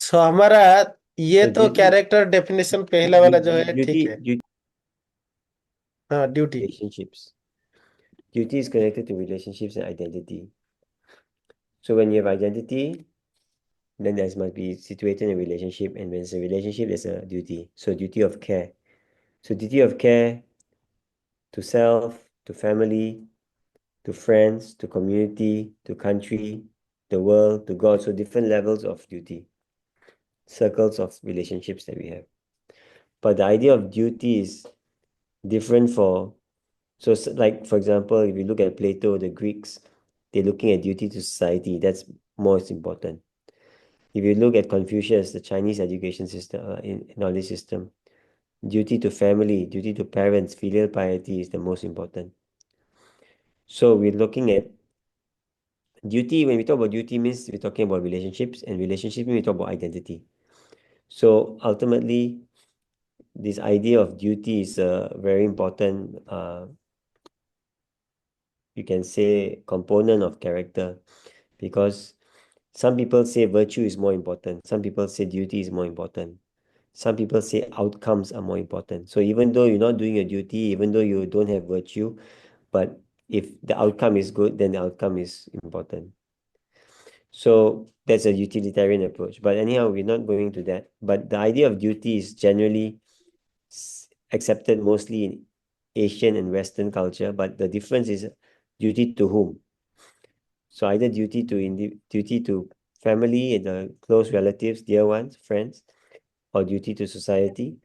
सो हमारा ये So तो duty, कैरेक्टर डेफिनेशन पहला वाला जो है ठीक है। duty हाँ, duty. relationships. Duty is connected to relationships and identity. So when you have identity, then there must be situated in a relationship, and when it's a relationship, there's a duty. So duty of care. So duty of care to self, to family, to friends, to community, to country, the world, to God. So different levels of duty, circles of relationships that we have. But the idea of duty is different for, so like for example, if you look at Plato, the Greeks, they're looking at duty to society. That's most important. If you look at Confucius, the Chinese education system, knowledge system, duty to family, duty to parents, filial piety is the most important. So we're looking at duty. When we talk about duty, means we're talking about relationships, and relationship means we talk about identity. So ultimately, this idea of duty is a very important, you can say, component of character, because some people say virtue is more important. Some people say duty is more important. Some people say outcomes are more important. So even though you're not doing your duty, even though you don't have virtue, but if the outcome is good, then the outcome is important. So that's a utilitarian approach. But anyhow, we're not going to that. But the idea of duty is generally accepted mostly in Asian and Western culture. But the difference is duty to whom. So either duty to family and the close relatives, dear ones, friends, or duty to society.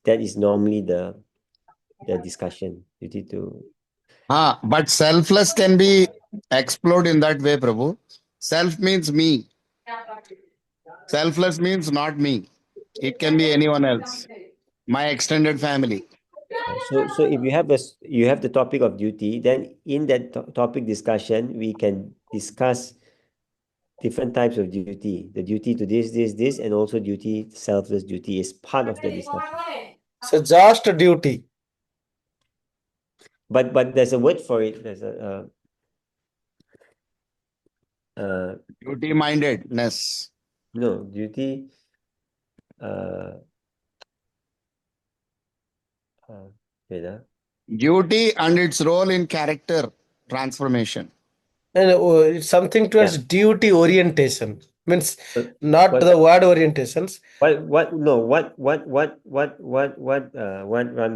That is normally the discussion. Duty to हाँ, but selfless can be explored in that way, Prabhu. Self means me. Selfless means not me. It can be anyone else. My extended family. so if you have the topic of duty, then in that topic discussion, we can discuss different types of duty. The duty to this, and also duty, selfless duty is part of the discussion. So just duty. But there's a word for it. There's Duty mindedness. no duty. Uh, wait, Duty and its role in character transformation. And it's something towards Yeah. duty orientation. Means But not the word orientations. what Ram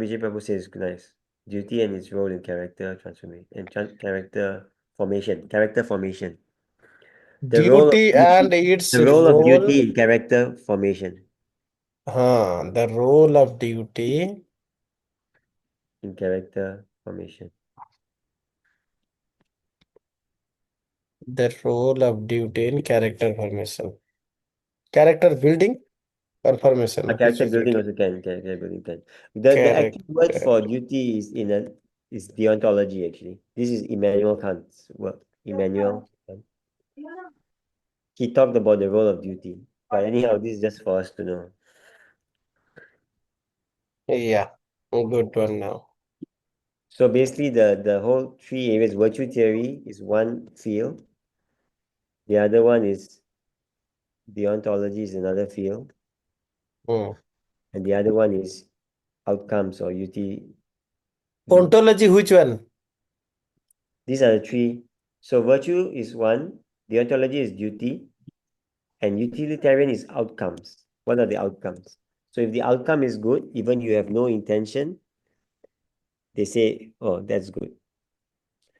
Vijay Prabhu says is nice. Duty and its role in character transformation and character formation. Character formation. The role of Duty and duty. its The role of role. duty in character formation. The role of duty. In character formation. The role of duty in character formation. Character building or formation, A which character is building better? also can. Character building can. The actual word Character. for duty is deontology actually. This is Immanuel Kant's work. Immanuel Kant. He talked about the role of duty. But anyhow, this is just for us to know. Yeah, good one now. So basically, the whole three areas, virtue theory is one field. The other one is deontology is another field, Hmm. and the other one is outcomes or UT. Ontology, which one? These are the three. So virtue is one, deontology is duty, and utilitarian is outcomes. What are the outcomes? So if the outcome is good, even you have no intention, they say, oh, that's good.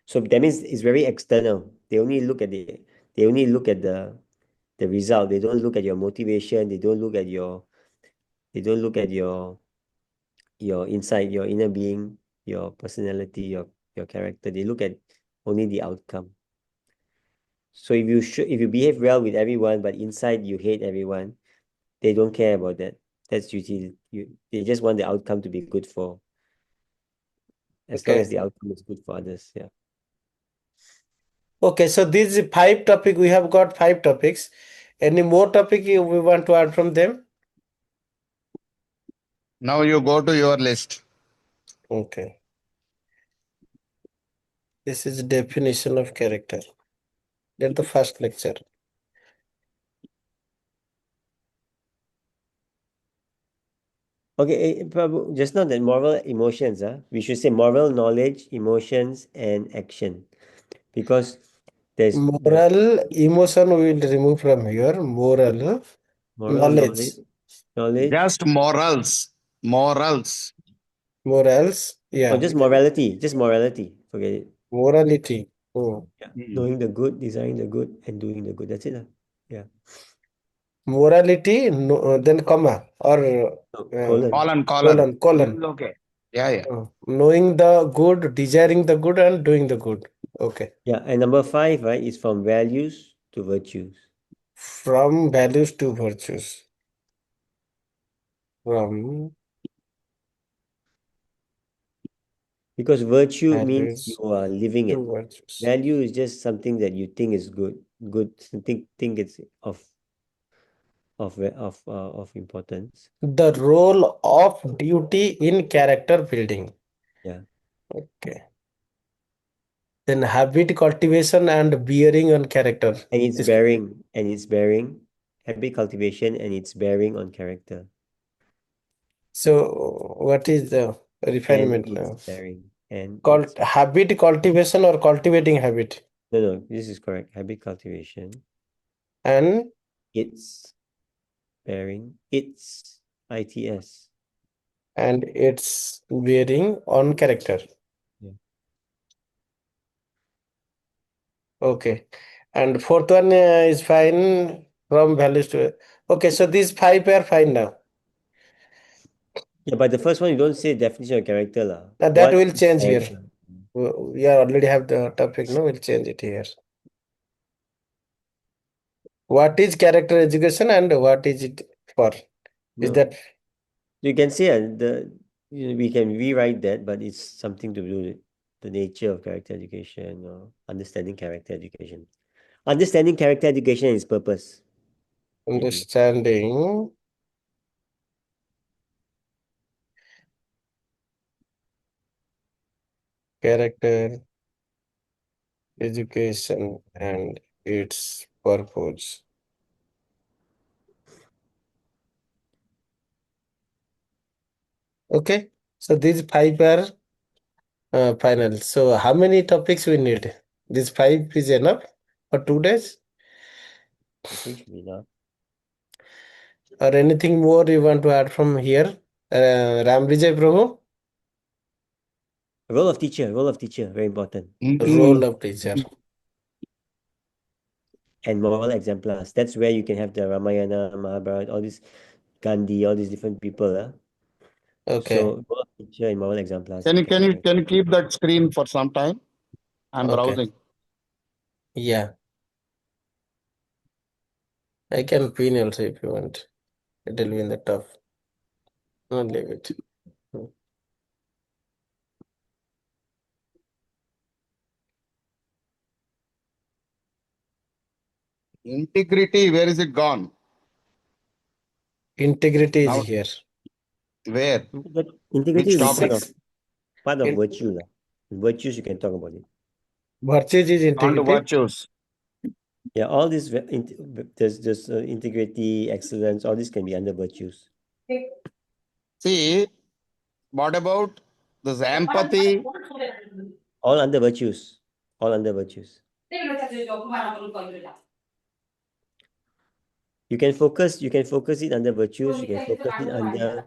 So that means it's very external. They only look at the result. They don't look at your motivation. They don't look at your inside, your inner being, your personality, your character. They look at only the outcome. So if you behave well with everyone, but inside you hate everyone, they don't care about that. That's usually they just want the outcome to be good for as long as Okay. the outcome is good for others. Yeah. Okay, so these five topic, we have got five topics. Any more topic we want to add from them? Now you go to your list. Okay. This is definition of character. That's the first lecture. Okay, Prabhu, just now that moral emotions, we should say moral knowledge, emotions, and action. Because there's the Moral emotion we will remove from here. Moral moral knowledge. knowledge, Just morals. Morals. Morals. or Yeah. just morality. Forget it. Morality. Oh. Yeah. Hmm. Knowing the good, desiring the good, and doing the good. That's it. Yeah. Morality, no, then comma or No, uh, colon. Colon. colon. Okay. Yeah, yeah. Knowing the good, desiring the good, and doing the good. Okay. Yeah. And number 5, right, is from values to virtues. From values to virtues. From Because virtue means you values are living it. to virtues. Value is just something that you think is good. Think it's of importance. The role of duty in character building. Yeah. Okay. Then habit cultivation and bearing on character. And it's Is- bearing, habit cultivation and its bearing on character. So, what is the And refinement its now? bearing. And Called its habit cultivation or cultivating habit. no, this is correct. Habit cultivation. And Its bearing. Its. its bearing on character. Yeah. Okay. And fourth one is fine from values to. Okay, so these five are fine now. Yeah, but the first one you don't say definition of character lah. Now that What will is change here. character? We already have the topic now. We'll change it here. What is character education and what is it for? Is No. that You can say we can rewrite that, but it's something to do with the nature of character education or understanding character education. Understanding character education and its purpose. Maybe. understanding character education and its purpose? Okay, so these five are final. So how many topics we need? This 5 is enough for 2 days? I think should be enough. Or anything more you want to add from here? Ram Vijay Prabhu? Role of teacher, very important. Role of teacher. And moral exemplars. That's where you can have the Ramayana, Mahabharata, all these Gandhi, all these different people. Okay. So role of teacher and moral exemplars. Can you keep that screen for some time? I'm Okay. browsing. Yeah. I can pin also if you want. It will be in the top. I'll leave it. Integrity, where is it gone? Integrity Now, is here. where? Integrity Which will be topic? part of In- virtue. Virtues, you can talk about it. Virtues is On to integrity. virtues. Yeah, all this there's integrity, excellence, all this can be under virtues. See, what about this empathy? All under virtues. All under virtues. You can focus it under virtues, you can focus it under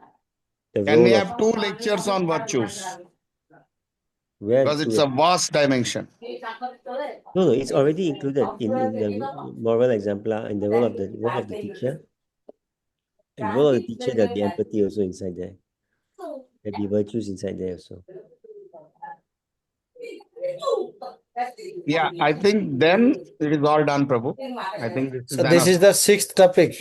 the Can we role of have 2 lectures on virtues? where Because it's to. a vast dimension. No, it's already included in the moral exemplar and the role of the teacher. And role of the teacher, there'll be empathy also inside there. There'll be virtues inside there also. Yeah, I think then it is all done, Prabhu. I think this is So this enough. is the 6th topic.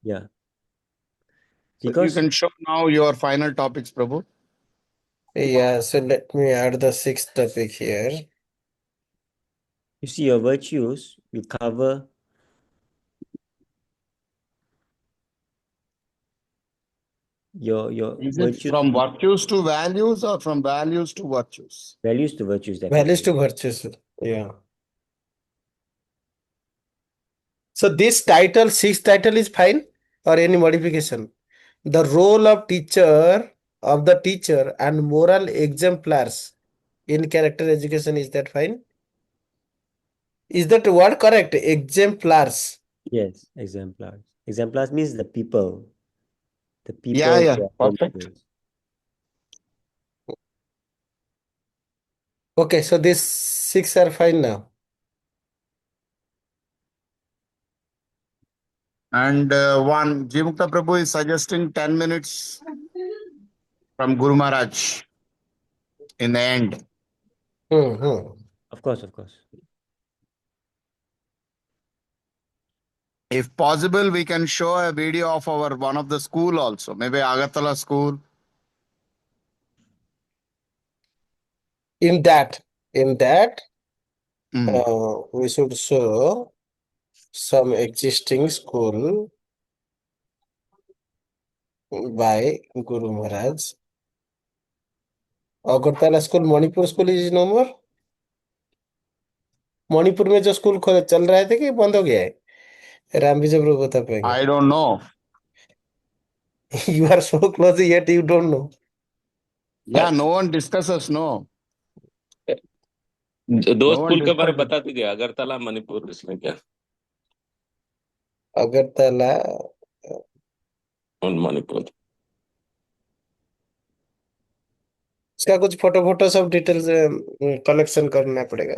Yeah. So you Because can show now your final topics, Prabhu. Yeah, so let me add the 6th topic here. you see your virtues will cover your Is it virtues, from virtues to values or from values to virtues? values to virtues, Values to definitely. virtues. Yeah. So this title, 6th title is fine or any modification? The role of the teacher and moral exemplars in character education, is that fine? Is that word correct? Exemplars. Yes, exemplars. Exemplars means the people. The Yeah, people yeah, who are role perfect. models. Okay, so these 6 are fine now. And one, Jimukta Prabhu is suggesting 10 minutes from Guru Maharaj in the end. Of course, of course. If possible, we can show a video of our one of the school also, maybe Agartala school. In that, Mm. we should show some existing school by Guru Maharaj. Agartala school, Manipur school is no more. Manipur में जो school चल रहे थे कि बंद हो गया है? राम विजय प्रभु बता पाएंगे. I don't know. You are so close yet you don't know. Yeah, no one discusses, no. दो No one स्कूल के बारे में discusses. बता दीजिए, अगरतला मणिपुर, इसमें क्या अगरतला और मणिपुर. इसका कुछ फोटो सब डिटेल्स कलेक्शन करना पड़ेगा.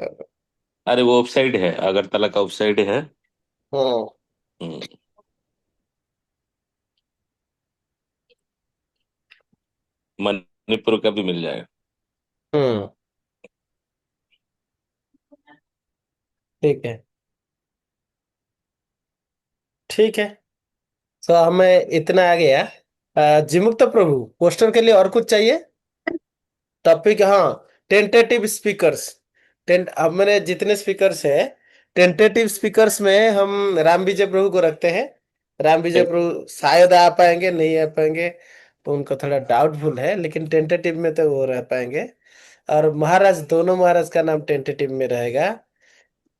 अरे वो वेबसाइट है, अगरतला का वेबसाइट है. हाँ. हम्म. मणिपुर का भी मिल जाएगा. हम्म. ठीक है, ठीक है. तो हमें इतना आ गया. जिमुक्त प्रभु, पोस्टर के लिए और कुछ चाहिए? टॉपिक, हाँ. Tentative speakers. अब मैंने जितने स्पीकर्स है, टेंटेटिव स्पीकर्स में हम राम विजय प्रभु को रखते हैं. राम विजय प्रभु शायद आ पाएंगे, नहीं आ पाएंगे तो उनका थोड़ा डाउटफुल है, लेकिन टेंटेटिव में तो वो रह पाएंगे. और महाराज, दोनों महाराज का नाम टेंटेटिव में रहेगा.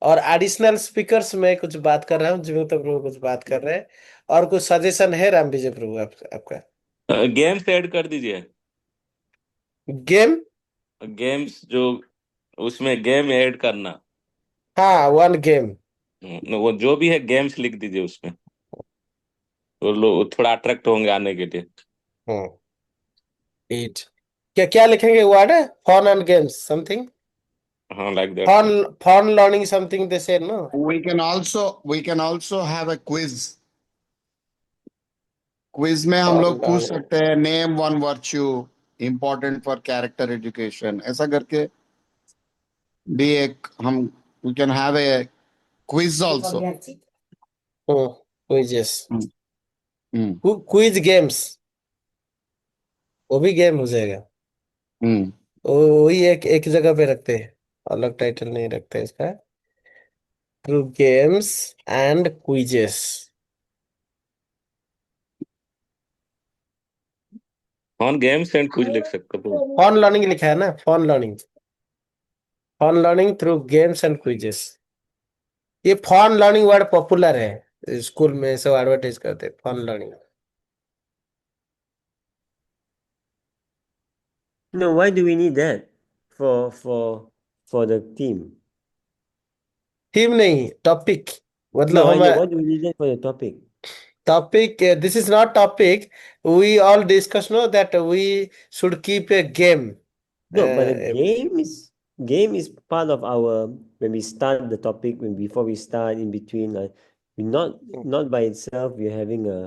और एडिशनल स्पीकर्स में कुछ बात कर रहा हूँ, जीवित प्रभु कुछ बात कर रहे हैं. और कुछ सजेशन है राम विजय प्रभु आपका? गेम्स ऐड कर दीजिए. गेम. गेम्स जो उसमें गेम ऐड करना। हाँ, वन गेम। वो जो भी है गेम्स लिख दीजिए उसमें, वो लोग थोड़ा अट्रैक्ट होंगे आने के लिए। हम्म। एट। क्या क्या लिखेंगे word? Fun and games something. हाँ, like that. Fun learning something they say no. We can also have a quiz. Quiz में हम फन लोग पूछ लर्निंग। सकते हैं name one virtue important for character education, ऐसा करके भी एक हम we can have a quiz also. Quizzes. Hmm. Quiz games, वो भी गेम हो जाएगा। हम्म. वही एक एक जगह पे रखते हैं, अलग टाइटल नहीं रखते इसका। Through games and quizzes. On games and कुछ लिख सकते हो। फन लर्निंग लिखा है ना, fun learning. Fun learning through games and quizzes. ये फन लर्निंग वर्ड पॉपुलर है, स्कूल में सब एडवर्टाइज करते हैं fun learning. No, why do we need that for the theme? Theme नहीं, टॉपिक। मतलब No, I हम know. Why do we need that for the topic? Topic, this is not topic. We all discuss no that we should keep a game. No, but the game is part of our when we start the topic, when before we start, in between, we not by itself. We're having a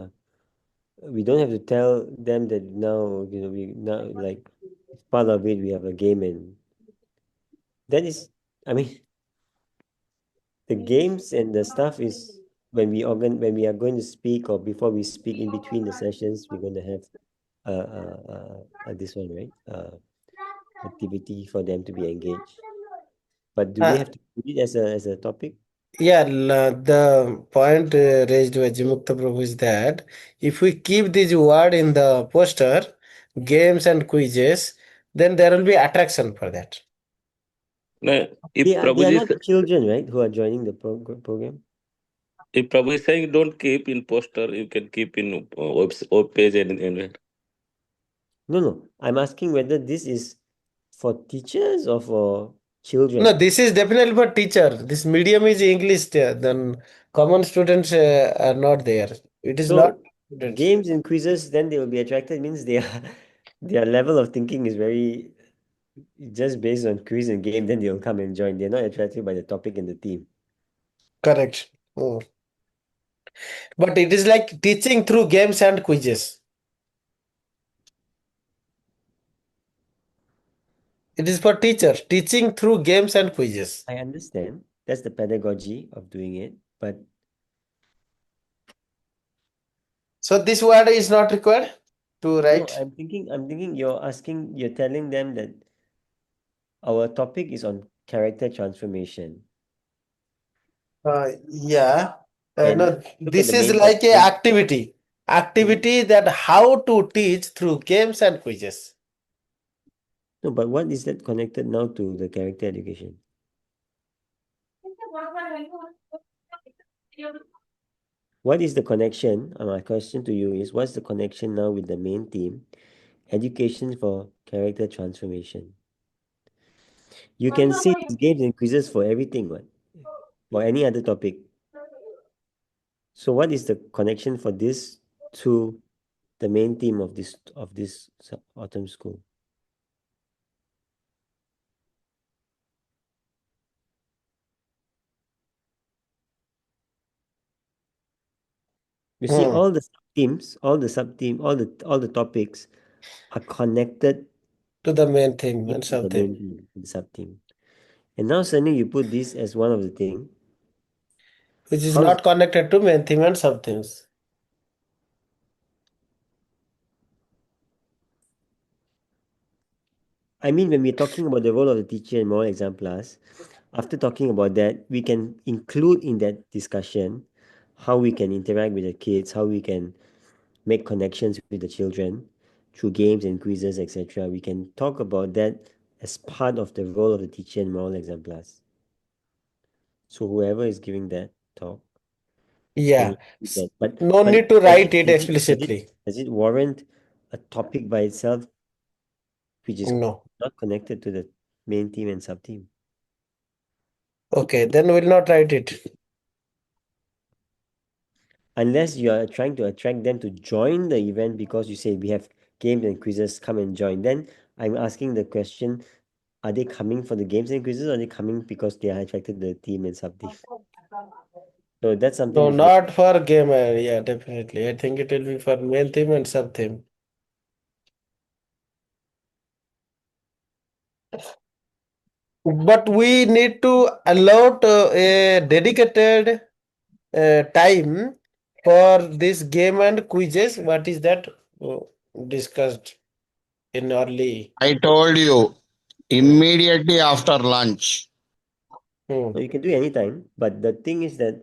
we don't have to tell them that now, we now, like, it's part of it. We have a game, and that is, I mean, the games and the stuff is when we are going to speak, or before we speak, in between the sessions, we're going to have this one, right? Activity for them to be engaged. But do we have to put it as a topic? Yeah, the point raised by Jimukta Prabhu is that if we keep this word in the poster, games and quizzes, then there will be attraction for that. No, They if are they are Prabhuji not children, right, who are joining the program? if Prabhu is saying don't keep in poster, you can keep in web page and No, no. I'm asking whether this is for teachers or for No, children. this is definitely for teacher. This medium is English there. Then common students are not there. It is not So students. games and quizzes, then they will be attracted, means their level of thinking is very just based on quiz and game, then they'll come and join. They're not attracted by the topic and the theme. Correct. But it is like teaching through games and quizzes. It is for teacher, teaching through games and quizzes. I understand. That's the pedagogy of doing it. But So this word is not required to no, write. I'm thinking you're telling them that our topic is on character transformation. Yeah. And No, look at the this is main like a topic. activity. Mhm. Activity that how to teach through games and quizzes. No, but what is that connected now to the character education? What is the connection? My question to you is, what's the connection now with the main theme, education for character transformation? You can say it's games and quizzes for everything, what? For any other topic. So what is the connection for this to the main theme of this autumn school? You see, Hmm. all the sub-themes, all the topics are connected To the main theme and into the something, main theme, the sub-theme. And now suddenly you put this as one of the thing. which is How is not connected to main theme and sub themes. I mean, when we're talking about the role of the teacher in moral exam class, after talking about that, we can include in that discussion how we can interact with the kids, how we can make connections with the children through games and quizzes, etc. We can talk about that as part of the role of the teacher in moral exam class. So whoever is giving that talk can Yeah. include that. But No but need to does write it it does it does it explicitly. does it warrant a topic by itself which is No. not connected to the main theme and sub theme? Okay, then we'll not write it. Unless you are trying to attract them to join the event because you say we have games and quizzes, come and join. Then I'm asking the question, are they coming for the games and quizzes, or are they coming because they are attracted to the team and something? So that's something No, we should. not for gamer. Yeah, definitely. I think it will be for main theme and sub theme. But we need to allot a dedicated time for this game and quizzes. What is that discussed in early? I told you immediately after lunch. Hmm. No, you can do it anytime, but the thing is that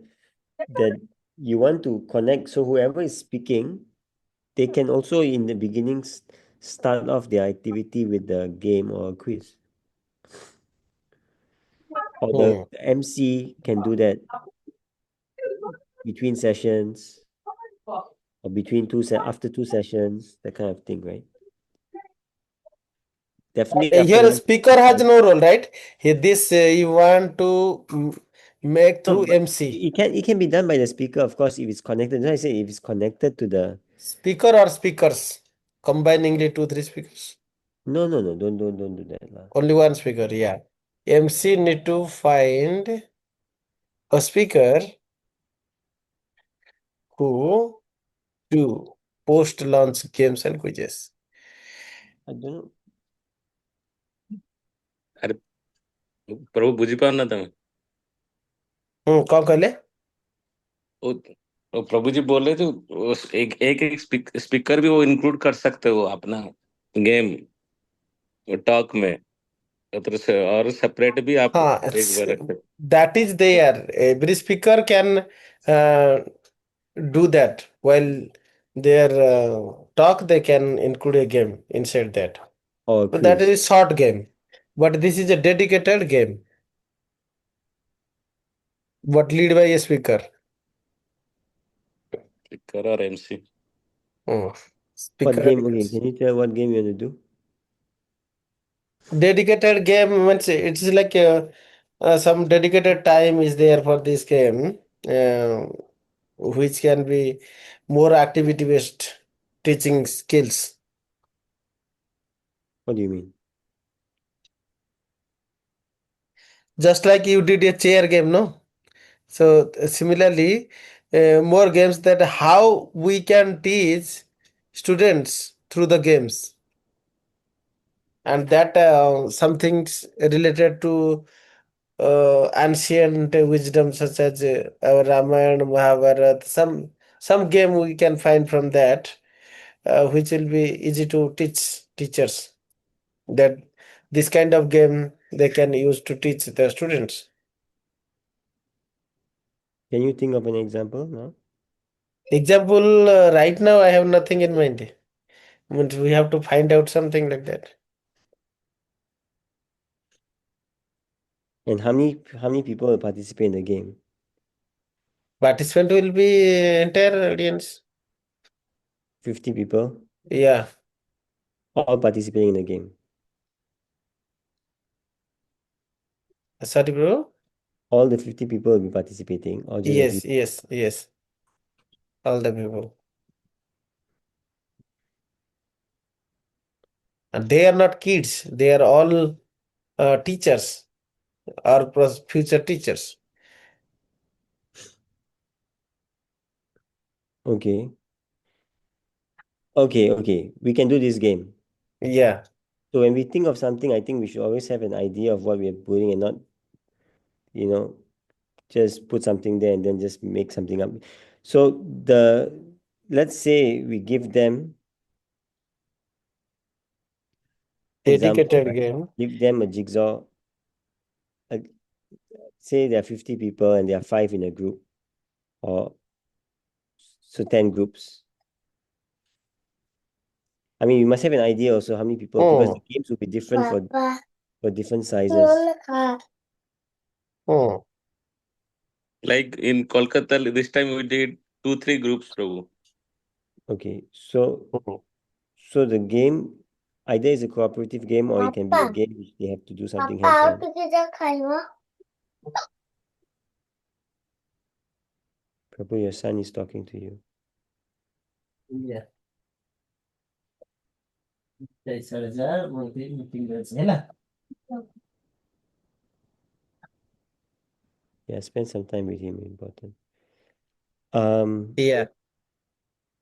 you want to connect. So whoever is speaking, they can also in the beginning start off their activity with the game or a quiz. Or the Hmm. MC can do that between sessions or between after two sessions, that kind of thing, right? Definitely after Here, lunch. speaker has no role, right? Here, this you want to make No, through but MC. it can be done by the speaker, of course, if it's connected. I say if it's connected to the Speaker or speakers? Combiningly two, three speakers. no, don't do that lah. Only one speaker, yeah. MC need to find a speaker who do post-launch games and quizzes. I don't know. अरे प्रभु बुझीपार ना तमें कौन कहले? वो प्रभु जी बोल रहे थे एक स्पीकर भी वो इंक्लूड कर सकते हो अपना गेम टॉक में और सेपरेट भी आप हाँ, एक बार रखें that is there. Every speaker can do that. While their talk, they can include a game inside that. Or a But that is quiz. a short game. But this is a dedicated game. But lead by a speaker. Speaker और MC Hmm. What Speaker game? and Okay, can you tell what game you want to do? dedicated game means it's like some dedicated time is there for this game, which can be more activity based teaching skills. What do you mean? Just like you did a chair game, no? So similarly, more games that how we can teach students through the games, and that some things related to ancient wisdom such as our Ramayana, Mahabharata, some game we can find from that, which will be easy to teach teachers. That this kind of game they can use to teach the students. Can you think of an example now? Example, right now I have nothing in mind. Means we have to find out something like that. And how many people will participate in the game? Participant will be entire audience. 50 people, Yeah. all participating in the game. Sorry, bro. All the 50 people will be participating, or just a few. Yes. All the people. And they are not kids. They are all teachers or future teachers. Okay. Okay. We can do this game. Yeah. So when we think of something, I think we should always have an idea of what we are doing and not, you know, just put something there and then just make something up. So let's say we give them example, Dedicated right? game. Give them a jigsaw. uh, Say there are 50 people and there are 5 in a group, or so 10 groups. I mean, we must have an idea also how many people, because the games will be different for different sizes. Hmm. like in Kolkata this time we did 2-3 groups Prabhu Okay, so Hmm. the game either is a cooperative game or it can be a game which they have to do something hands-on. Prabhu, your son is talking to you. Yeah. Meeting Yeah, spend some time with him, important. Yeah.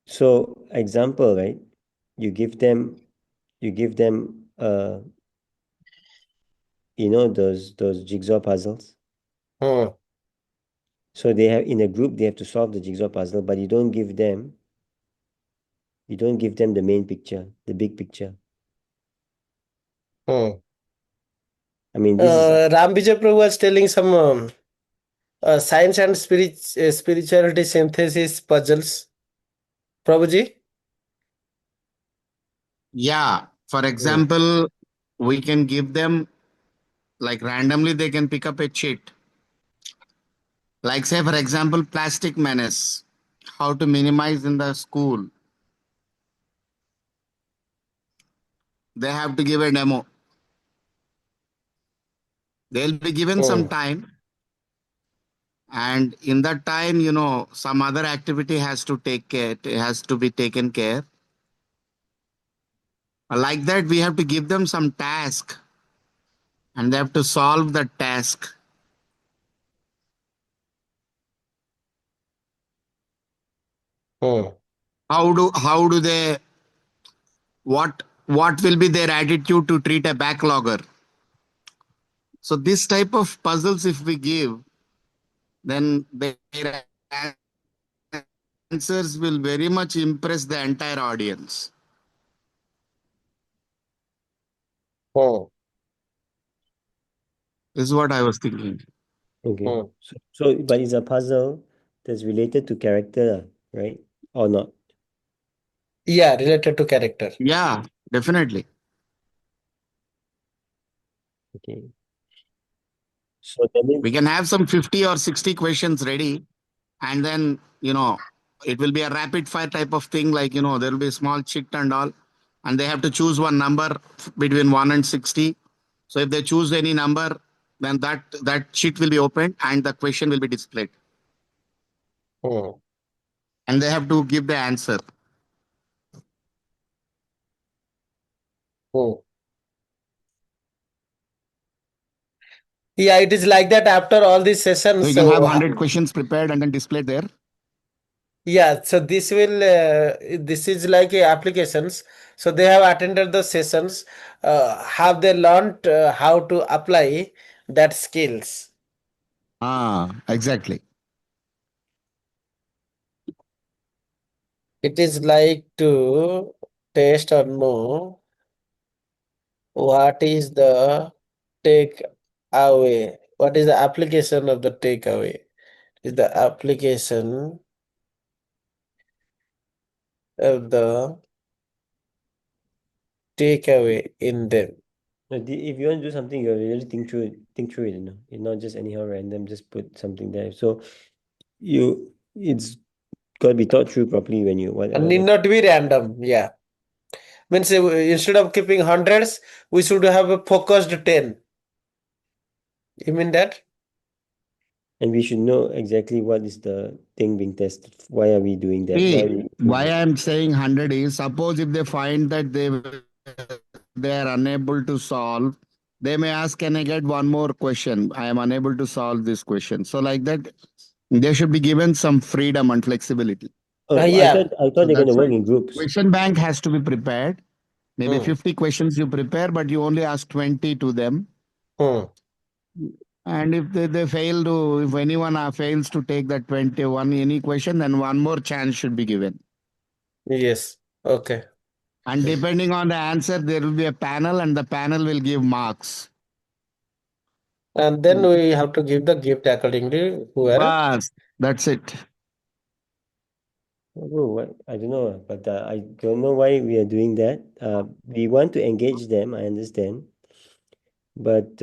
So example, right? You give them, those jigsaw puzzles. Hmm. So they have, in a group, they have to solve the jigsaw puzzle, but you don't give them the main picture, the big picture. Hmm. I mean, this is Ram Vijay Prabhu was telling some science and spirituality synthesis puzzles. Prabhuji? Yeah. For Hmm. example, we can give them like randomly they can pick up a cheat. Like say for example, plastic menace. How to minimize in the school. They have to give a demo. They'll be given some Hmm. time, and in that time, some other activity has to take care. It has to be taken care. Like that, we have to give them some task, and they have to solve the task. Hmm. How do they what will be their attitude to treat a backlogger? So this type of puzzles, if we give, then their answers will very much impress the entire audience. Hmm. This is what I was thinking. okay. Hmm. So but it's a puzzle that's related to character, right? Or not? Yeah, related to character. Yeah, definitely. Okay. So that means, We can have some 50 or 60 questions ready, and then, it will be a rapid fire type of thing. Like, there will be a small chit and all, and they have to choose one number between 1 and 60. So if they choose any number, then that sheet will be opened and the question will be displayed, Hmm. and they have to give the answer. Hmm. Yeah, it is like that after all these So sessions. you can have So 100 questions prepared and then displayed there. yeah, so this is like applications. So they have attended the sessions. Have they learned how to apply that skills? Exactly. It is like to test or know what is the take away. What is the application of the takeaway? Is the application of the takeaway in them. if you want to do something, you really think through it, It's not just anyhow random, just put something there. So it's got to be thought through properly when you And whatever need that. not be random. Yeah. Means instead of keeping hundreds, we should have a focused 10. You mean that? And we should know exactly what is the thing being tested. Why are we doing that? Why are See, we doing why that? I'm saying 100 is, suppose if they find that they are unable to solve, they may ask, can I get one more question? I am unable to solve this question. So like that, they should be given some freedom and flexibility. Oh, I Yeah. thought I So thought they're going to that's work why in groups. question bank has to be prepared. Maybe Hmm. 50 questions you prepare, but you only ask 20 to them. Hmm. And if they fail to, if anyone fails to take that 21 any question, then one more chance should be given. Yes. Okay. And depending on the answer, there will be a panel, and the panel will give marks. And then we have to give the gift accordingly. Whoever. Bas, that's it. Oh, what? I don't know, but I don't know why we are doing that. We want to engage them, I understand, but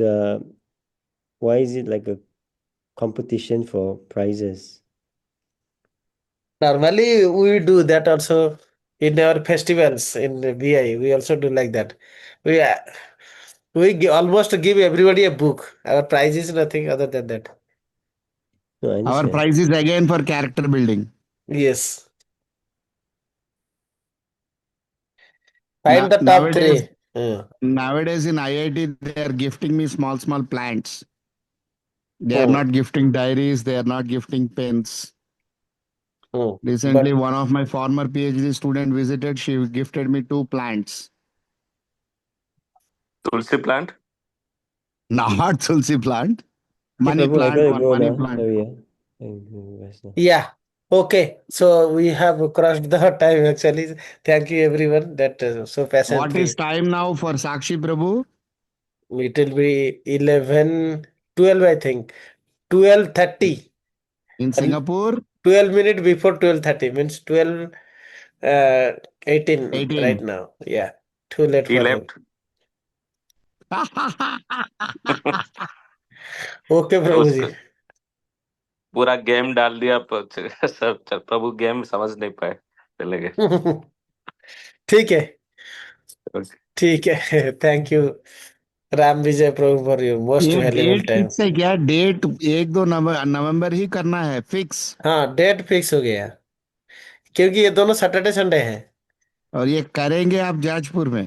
why is it like a competition for prizes? Normally, we do that also in our festivals in the BI. We also do like that. We almost give everybody a book. Our prize is nothing other than that. No, I Our understand. prize is again for character building. Yes. Find the top Nowadays, three. Hmm. nowadays in IIT, they are gifting me small plants. They are Hmm. not gifting diaries. They are not gifting pens. Hmm. Recently, But one of my former PhD student visited. She gifted me 2 plants. Tulsi plant. Not tulsi plant, Hey, money Prabhu, I plant, gotta one go money now. plant. Sorry, yeah. I'm going rest now. yeah. Okay. So we have crossed the time actually. Thank you everyone that so What is patiently. time now for Sakshi Prabhu? It will be 11, 12, I think. 12:30. In And Singapore? 12 minutes before 12:30 means 12 uh, 18 right 18. now. Yeah. Too late He for him. left. Okay, उसको Prabhuji. पूरा game डाल दिया सब प्रभु game समझ नहीं पाए चले गए ठीक है ठीक है thank you Ram Vijay Prabhu for your most ये वैल्यूबल डेट टाइम फिक्स है क्या? डेट 1-2 नवंबर ही करना है फिक्स। हाँ डेट फिक्स हो गया क्योंकि ये दोनों सैटरडे संडे हैं और ये करेंगे आप जाजपुर में?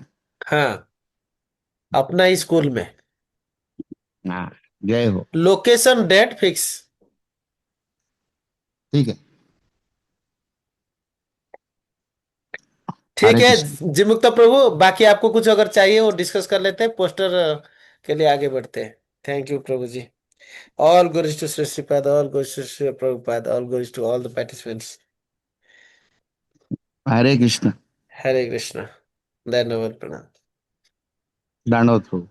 हाँ अपना ही स्कूल में हाँ, जय हो। लोकेशन डेट फिक्स ठीक है। ठीक हरे है कृष्ण। जिमुक्ता प्रभु बाकी आपको कुछ अगर चाहिए वो डिस्कस कर लेते हैं पोस्टर के लिए आगे बढ़ते हैं थैंक यू प्रभु जी all goes to Shri Shripad all goes to Shri Prabhupada all goes to all the participants Hare Krishna. Hare Krishna धन्यवाद प्रणाम दंडवत प्रभु।